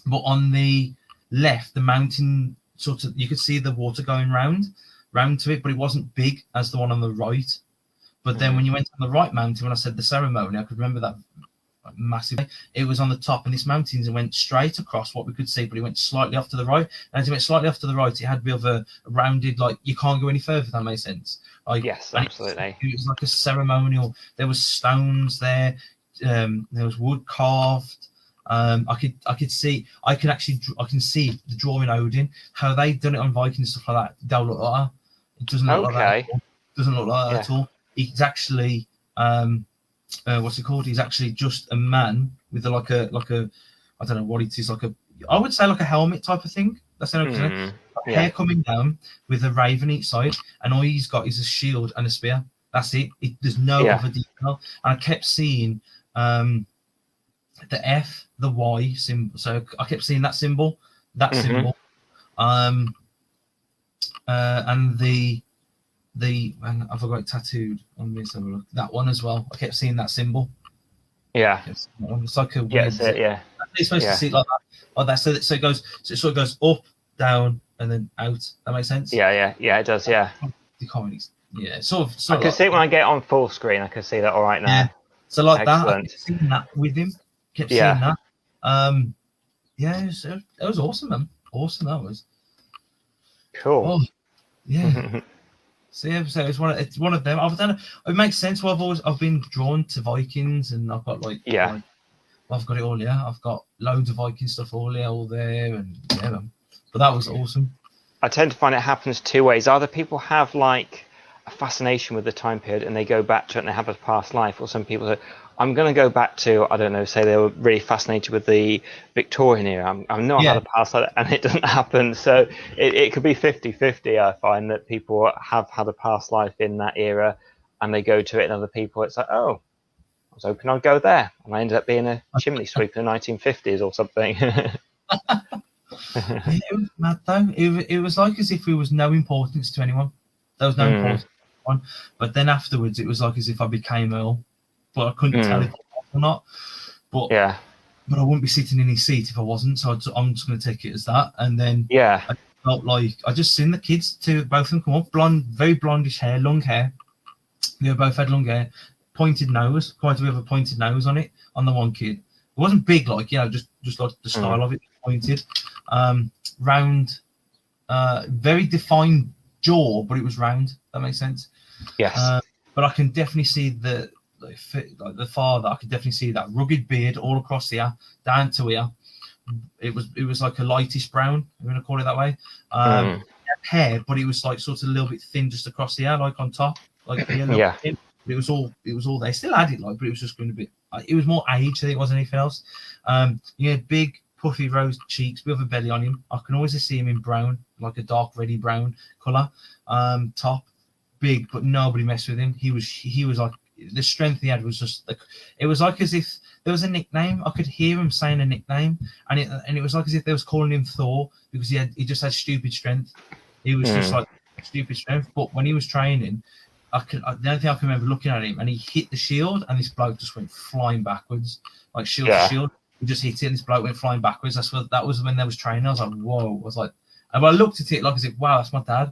but on the left, the mountain sort of you could see the water going round to it, but it wasn't big as the one on the right. But then when you went on the right mountain, when I said the ceremony, I could remember that massively. It was on the top, and this mountain went straight across what we could see, but it went slightly off to the right. And as it went slightly off to the right, it had a bit of a rounded, like you can't go any further. If that makes sense. Like, yes, absolutely. It was like a ceremonial. There was stones there. There was wood carved. I can see the drawing Odin, how they've done it on Viking and stuff like that. Don't look like that. It doesn't look like that. It doesn't look like that at all. It's actually what's it called? He's actually just a man with like a I don't know what it is, I would say like a helmet type of thing. That's hair coming down with a raven each side, and all he's got is a shield and a spear. That's it. There's no other detail. And I kept seeing the F, the Y symbol. So I kept seeing that symbol, symbol, and and I've got it tattooed on me. So look, that one as well. I kept seeing that symbol. Yeah, it's like a weird. It's supposed to see it like that. So it sort of goes up, down, and then out. That makes sense. Yeah, it does. Yeah. the comedy's sort I of can like, see it when I get on full screen. I can see that all right now. yeah. So like that, I Excellent. kept seeing that with him. Kept Yeah. seeing that. Yeah, it was awesome, man. Awesome, that was. Cool. Oh, yeah. So yeah, so it's one of them. I've done. It makes sense. Well, I've been drawn to Vikings, and I've got Yeah. I've got it all here. I've got loads of Viking stuff all there, and yeah, man. But that was awesome. I tend to find it happens two ways. Either people have like a fascination with the time period and they go back to it and they have a past life, or some people say, I'm going to go back to, I don't know, say they were really fascinated with the Victorian era. I know I had a past like that, and it doesn't happen. So it could be 50-50. I find that people have had a past life in that era and they go to it, and other people, it's like, oh, I was hoping I'd go there. And I ended up being a chimney sweep in the 1950s or something. Yeah, it was mad though. It was like as if it was no importance to anyone. There was no importance to anyone. But then afterwards, it was like as if I became Earl. But I couldn't tell if I was or not. But yeah. But I wouldn't be sitting in his seat if I wasn't. So I'm just going to take it as that. And then yeah, I felt like I just seen the kids, both of them come up, blonde, very blondish hair, long hair. They both had long hair, pointed nose, quite a bit of a pointed nose on it on the one kid. It wasn't big, like just like the style of it, pointed, round, very defined jaw, but it was round. That makes sense. Yes. But I can definitely see the father. I could definitely see that rugged beard all across here, down to here. It was like a lightish brown. I'm going to call it that way. Hair, but it was like sort of a little bit thin just across the hair, like on top, like here. Yeah. Thin. It was all there. Still had it, like, but it was just going to be. It was more age than it was anything else. Big puffy rose cheeks, bit of a belly on him. I can always see him in brown, like a dark reddy brown color. Top, big, but nobody messed with him. He was like, the strength he had was just like, it was like as if there was a nickname. I could hear him saying a nickname, and it was like as if they was calling him Thor, because he just had stupid strength. He was just like stupid strength. But when he was training, the only thing I can remember looking at him, and he hit the shield, and this bloke just went flying backwards, like shield to shield. He just hit it, and this bloke went flying backwards. That was when they was training. I was like, whoa! I was like, and when I looked at it, like I said, wow, that's my dad.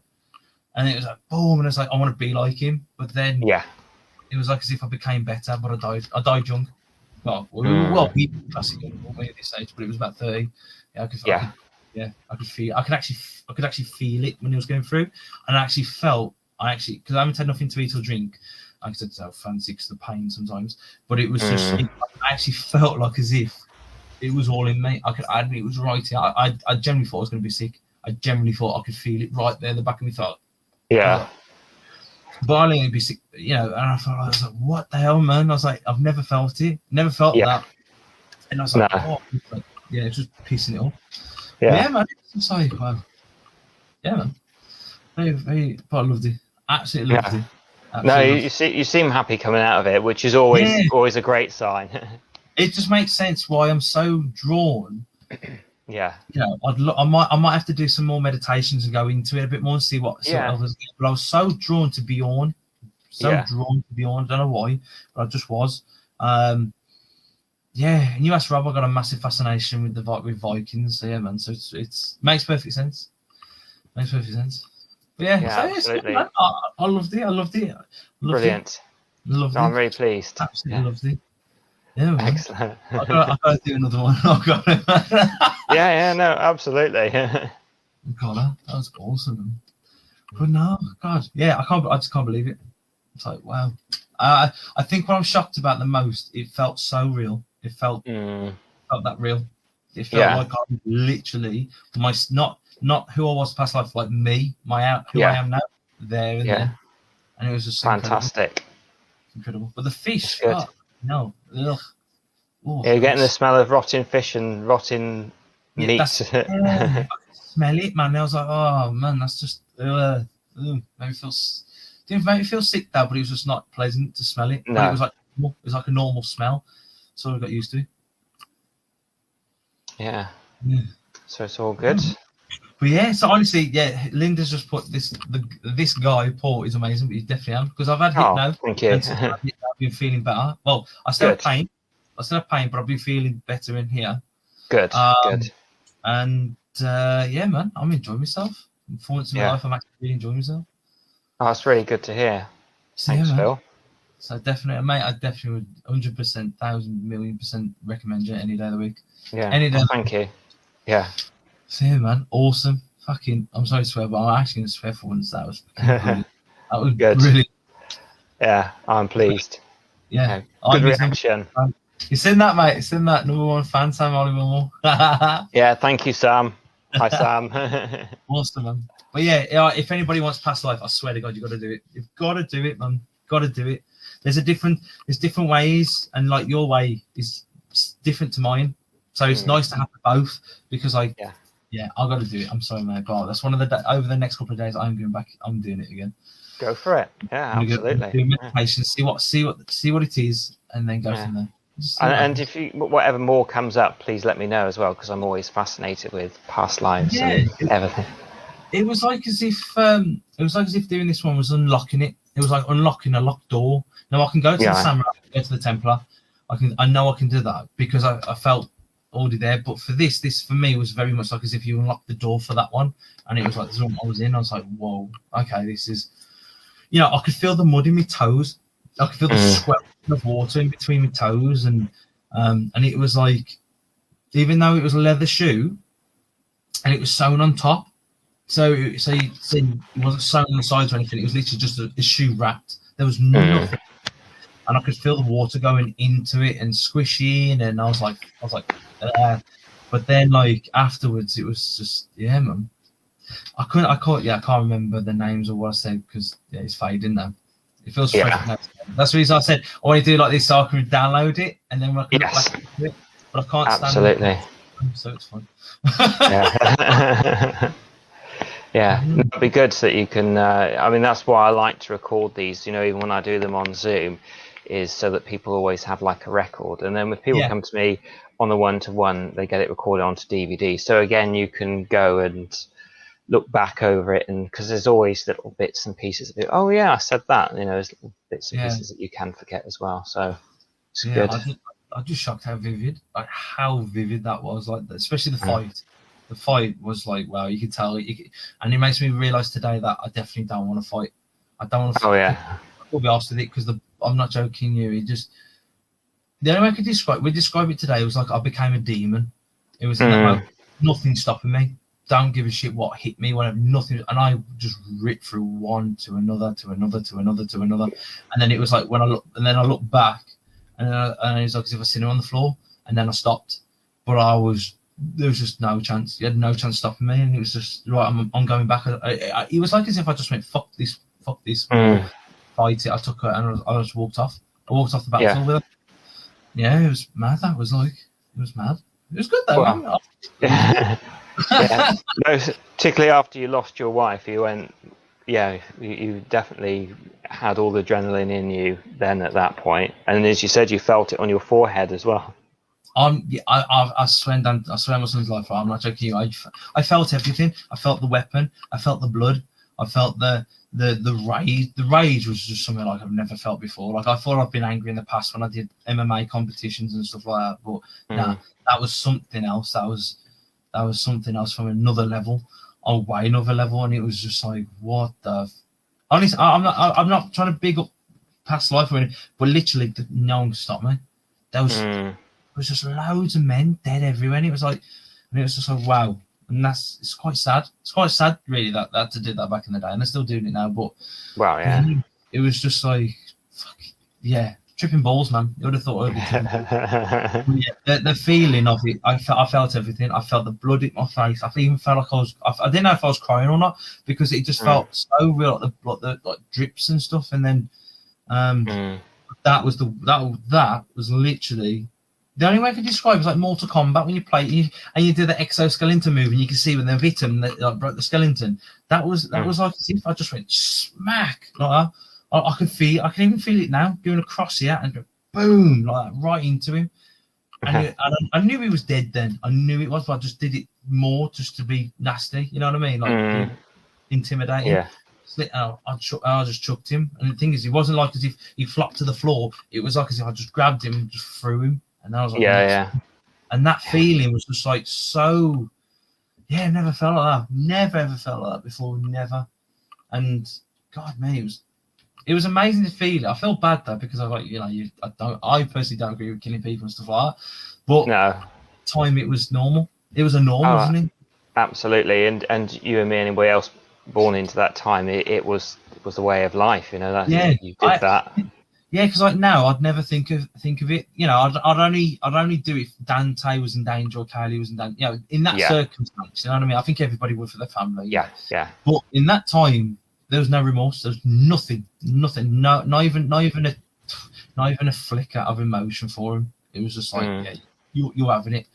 And it was like boom, and I was like, I want to be like him. But then it was like as if I became better, but I died young. Well, we classic young at this age, but it was about 30. I could feel. I could actually feel it when he was going through, and because I haven't had nothing to eat or drink. I said so fancy because of the pain sometimes, but it was just. I actually felt like as if it was all in me. It was right here. I generally thought I was going to be sick. I generally thought I could feel it right there in the back of my throat. Yeah. But I would be sick, and I was like, what the hell, man? I was like, I've never felt it. Never felt that. And I was like, it's just pissing it off. Yeah, man. It's like, wow. Yeah, man. Very, very, but I loved it. Absolutely loved it. Absolutely. No, you seem happy coming out of it, which is always a great sign. It just makes sense why I'm so drawn. Yeah. I might have to do some more meditations and go into it a bit more and see what others. But I was so drawn to Bjorn. I don't know why, but I just was. And you asked Rob, I got a massive fascination with Vikings. So yeah, man. So it's makes perfect sense. But absolutely. I loved it. Brilliant. Loved it. I'm very pleased. Absolutely loved it. Yeah, man. Excellent. I got to do another one. No, absolutely. God, that was awesome. But no, God, I just can't believe it. It's like, wow. I think what I'm shocked about the most, it felt so real. It felt that real. It felt like I was literally not who I was past life, like me, I am now, there and then. And it was just fantastic. Incredible. But the fish, no. Ugh. Ooh, you're getting the smell of rotting fish and rotting meat. I could smell it, man. I was like, oh man, that's just made me feel sick though, but it was just not pleasant to smell it. No. But it was like a normal smell, so I got used to it. Yeah. So it's all good. But so honestly, Linda's just put this guy Paul is amazing, but he's definitely am, because I've had hit now. Thank you. I've been feeling better. Well, I still have pain, but I've been feeling better in here. Good. And man, I'm enjoying myself. For once in my life, I'm actually really enjoying myself. Oh, that's really good to hear. So, Thanks, yeah, man. Phil. So definitely, mate, I definitely would 100%, 1,000,000,000% recommend you any day of the week. Yeah. Any day. Thank you. Yeah. So, yeah, man, awesome. Fucking, I'm sorry to swear, but I'm actually going to swear for once. That was fucking brilliant. That was Good. brilliant. Yeah, I'm pleased. Yeah. Good reaction. You seen that, mate? You seen that? #1 fan, Sam Oliver. Yeah, thank you, Sam. Hi, Sam. Awesome, man. But yeah, if anybody wants past life, I swear to God, you've got to do it. You've got to do it, man. Got to do it. There's different ways, and like your way is different to mine. So it's nice to have both because I got to do it. I'm sorry, mate, but that's one of the over the next couple of days I'm going back. I'm doing it again. Go for it. Yeah, absolutely. Do meditation, see what it is, and then go from there. And if whatever more comes up, please let me know as well, because I'm always fascinated with past lives and everything. It was like as if doing this one was unlocking it. It was like unlocking a locked door. Now I can go to the Samurai, go to the Templar. I know I can do that because I felt already there. But for this for me was very much like as if you unlocked the door for that one, and it was like this one I was in. I was like, whoa, okay, this is. I could feel the mud in my toes. I could feel the sweat of water in between my toes, and it was like, even though it was a leather shoe, and it was sewn on top, so it wasn't sewn on the sides or anything. It was literally just a shoe wrapped. There was nothing, and I could feel the water going into it and squishing, and I was like, but then like afterwards, it was just man. I can't remember the names or what I said because it's fading now. It feels fresh. That's the reason I said I want to do like this so I can download it and then I can look back into it. But I can't stand it. So it's fun. It'd be good so that you can. I mean, that's why I like to record these. Even when I do them on Zoom, is so that people always have like a record. And then when people come to me on the 1-to-1, they get it recorded onto DVD. So again, you can go and look back over it, and because there's always little bits and pieces of it. Oh yeah, I said that. There's little bits and pieces that you can forget as well. So it's good. I'm just shocked how vivid that was. Like especially the fight. The fight was like, wow, you could tell. And it makes me realise today that I definitely don't want to fight. I don't want to. Oh yeah. I'll be honest with it because I'm not joking. The only way I could describe it today was like I became a demon. It was in that moment, nothing stopping me. Don't give a shit what hit me, whatever, nothing. And I just ripped through one to another, to another, to another, to another. And then it was like when I looked back, and it was like as if I seen him on the floor, and then I stopped. But there was just no chance. You had no chance stopping me, and it was just right. I'm going back. It was like as if I just went fuck this, fight it. I took it and I just walked off. I walked off the battlefield with it. Yeah, it was mad. It was mad. It was good though. Wow. No, particularly after you lost your wife, you went. You definitely had all the adrenaline in you then at that point, and as you said, you felt it on your forehead as well. I swear on my son's life. I'm not joking you. I felt everything. I felt the weapon. I felt the blood. I felt the rage. The rage was just something like I've never felt before. Like I thought I've been angry in the past when I did MMA competitions and stuff like that, but nah, that was something else. That was something else from another level, on way another level, and it was just like, what the? Honestly, I'm not trying to big up past life or anything, but literally, no one could stop me. There was just loads of men dead everywhere, and it was just like wow, and it's quite sad. It's quite sad, really, that to do that back in the day, and they're still doing it now. But wow, yeah, it was just like, fuck, yeah. Tripping balls, man. You would have thought it would be the feeling of it. I felt everything. I felt the blood in my face. I even felt like I didn't know if I was crying or not because it just felt so real, like the blood, like drips and stuff. And then that was literally the only way I could describe it. Was like Mortal Kombat when you play and you do the exoskeleton move and you can see when they've hit him, they like broke the skeleton. That was like as if I just went smack like that. I can even feel it now, going across here and boom, like that, right into him. And I knew he was dead then. I knew it was, but I just did it more just to be nasty. You know what I mean? Like intimidating. Yeah. I just chucked him. And the thing is, it wasn't like as if he flopped to the floor. It was like as if I just grabbed him and just threw him. And I was like, And that feeling was just like so. Yeah, never felt like that. Never ever felt like that before. Never. And God, man, it was amazing to feel it. I feel bad though because I like, you know, I personally don't agree with killing people and stuff like that. But No. time it was normal. It was a norm, wasn't it? Absolutely. And you and me and anybody else born into that time, it was the way of life. You know, that you did that. Yeah, because like now I'd never think of it. You know, I'd only do it if Dante was in danger or Kaylee was in danger. You know, in that circumstance, you know what I mean. I think everybody would for their family. Yeah. But in that time, there was no remorse. There was nothing. No, not even a flicker of emotion for him. It was just like, yeah, you're having it,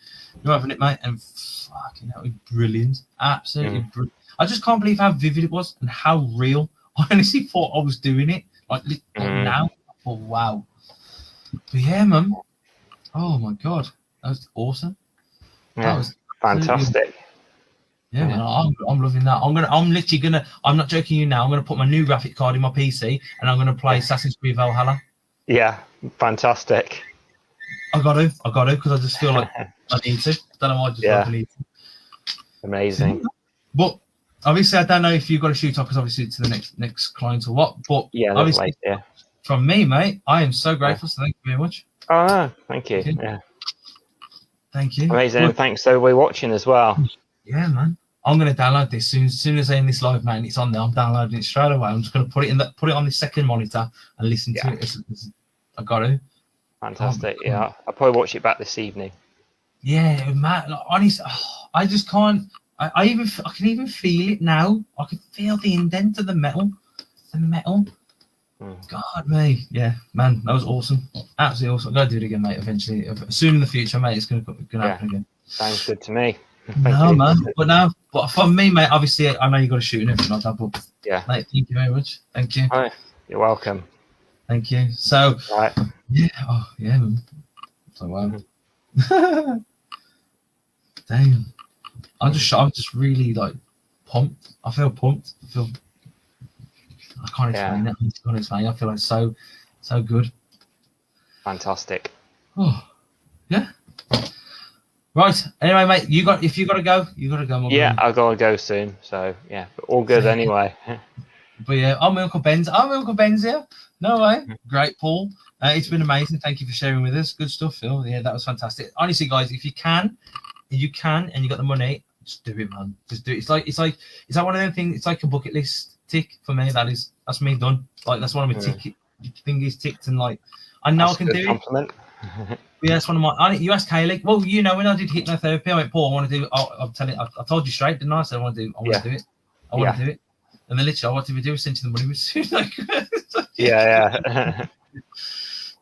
mate. And fucking hell, brilliant, absolutely brilliant. I just can't believe how vivid it was and how real. I honestly thought I was doing it like now. Oh wow! But yeah, man. Oh my god, that was awesome. Yeah, that was fantastic. Yeah, man, I'm loving that. I'm literally gonna. I'm not joking you now. I'm gonna put my new graphic card in my PC and I'm gonna play Assassin's Creed Valhalla. Yeah, fantastic. I got to because I just feel like I need to. Don't know why, I just like I need to. Amazing. But obviously, I don't know if you've got to shoot up because obviously to the next client or what. But yeah, obviously, from me, mate, I am so grateful. So thank you very much. Oh, no, thank you. Yeah. Thank you. Amazing. And thanks to everybody watching as well. Yeah, man. I'm going to download this soon as I end this live, man. It's on there. I'm downloading it straight away. I'm just going to put it on the second monitor and listen to it. I got to. Fantastic. Yeah, I'll probably watch it back this evening. Yeah, man. Like, honestly, I just can't. I can even feel it now. I can feel the indent of the metal. God, mate. Yeah, man, that was awesome. Absolutely awesome. I'm gonna do it again, mate. Eventually, soon in the future, mate. It's gonna happen again. Sounds good to me. No, man. But for me, mate. Obviously, I know you got to shoot and everything like that. But yeah, mate, thank you very much. Thank you. All right. You're welcome. Thank you. So, right. Yeah. Oh, yeah, man. So wow. Damn. I'm just really like pumped. I feel pumped. I can't explain it. I can't explain it. I feel like so good. Fantastic. Oh, yeah. Right. Anyway, mate, if you got to go, you got to go. Yeah, I've got to go soon. So yeah, but all good anyway. But yeah, I'm Uncle Ben's here. No way. Great, Paul. It's been amazing. Thank you for sharing with us. Good stuff, Phil. Yeah, that was fantastic. Honestly, guys, if you can, and you got the money, just do it, man. Just do it. It's like one of them things. It's like a bucket list tick for me. That's me done. Like that's one of my thingies ticked, and like I know that's I can do compliment. it. Yeah, that's one of my. You asked Kaylee. Well, you know, when I did hypnotherapy, I went, Paul, I want to do. I'm telling. I told you straight, didn't I? I said I want to do it. I want to do it. And then literally, what did we do? We sent you the money as soon as I could. Yeah.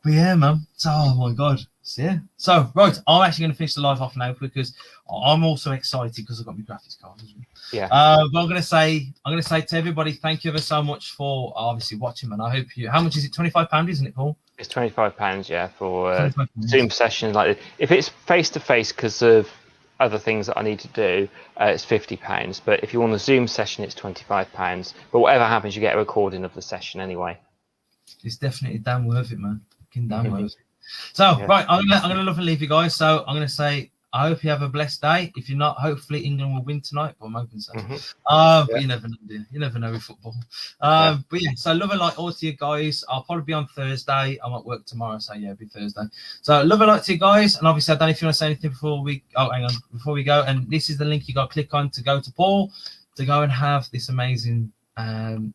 But yeah, man. So, oh my god. So, yeah. So right, I'm actually going to finish the live off now because I'm also excited because I've got my graphics card. Yeah. But I'm going to say to everybody, thank you ever so much for obviously watching, man. I hope you. How much is it? £25, isn't it, Paul? It's £25, yeah, for Zoom sessions like this. If it's face to face because of other things that I need to do, it's £50. But if you want a Zoom session, it's £25. But whatever happens, you get a recording of the session anyway. It's definitely damn worth it, man. Fucking damn worth it. So right, I'm gonna love and leave you guys. So I'm gonna say I hope you have a blessed day. If you're not, hopefully England will win tonight. But I'm hoping so. But you never know, do you? You never know with football. But yeah, so love and light all to you guys. I'll probably be on Thursday. I'm at work tomorrow, so yeah, it'll be Thursday. So love and light to you guys. And obviously, I don't know if you want to say anything before we. Oh, hang on, before we go. And this is the link you got to click on to go to Paul to go and have this amazing.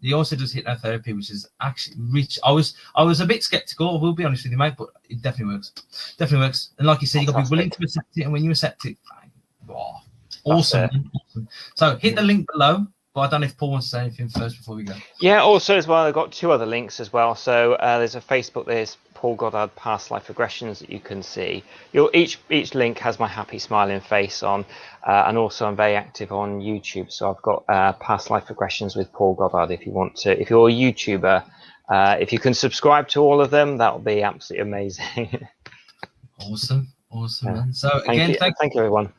He also does hypnotherapy, which is actually rich. I was a bit skeptical, I will be honest with you, mate, but it definitely works. And like you said, you got to be willing to accept it, and when you accept it, awesome. So hit the link below. But I don't know if Paul wants to say anything first before we go. Yeah, also as well, I've got two other links as well. So there's a Facebook, there's Paul Goddard Past Life Regressions that you can see. Each link has my happy smiling face on, and also I'm very active on YouTube. So I've got Past Life Regressions with Paul Goddard if you want to. If you're a YouTuber, if you can subscribe to all of them, that will be absolutely amazing. Awesome, man. So again, thank you everyone.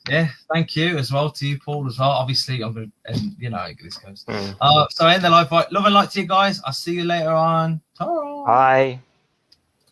Yeah, thank you as well to you, Paul, as well. Obviously, I'm going to, and you know how this goes. So end the live. Love and light to you guys. I'll see you later on. Ta-ra. Bye.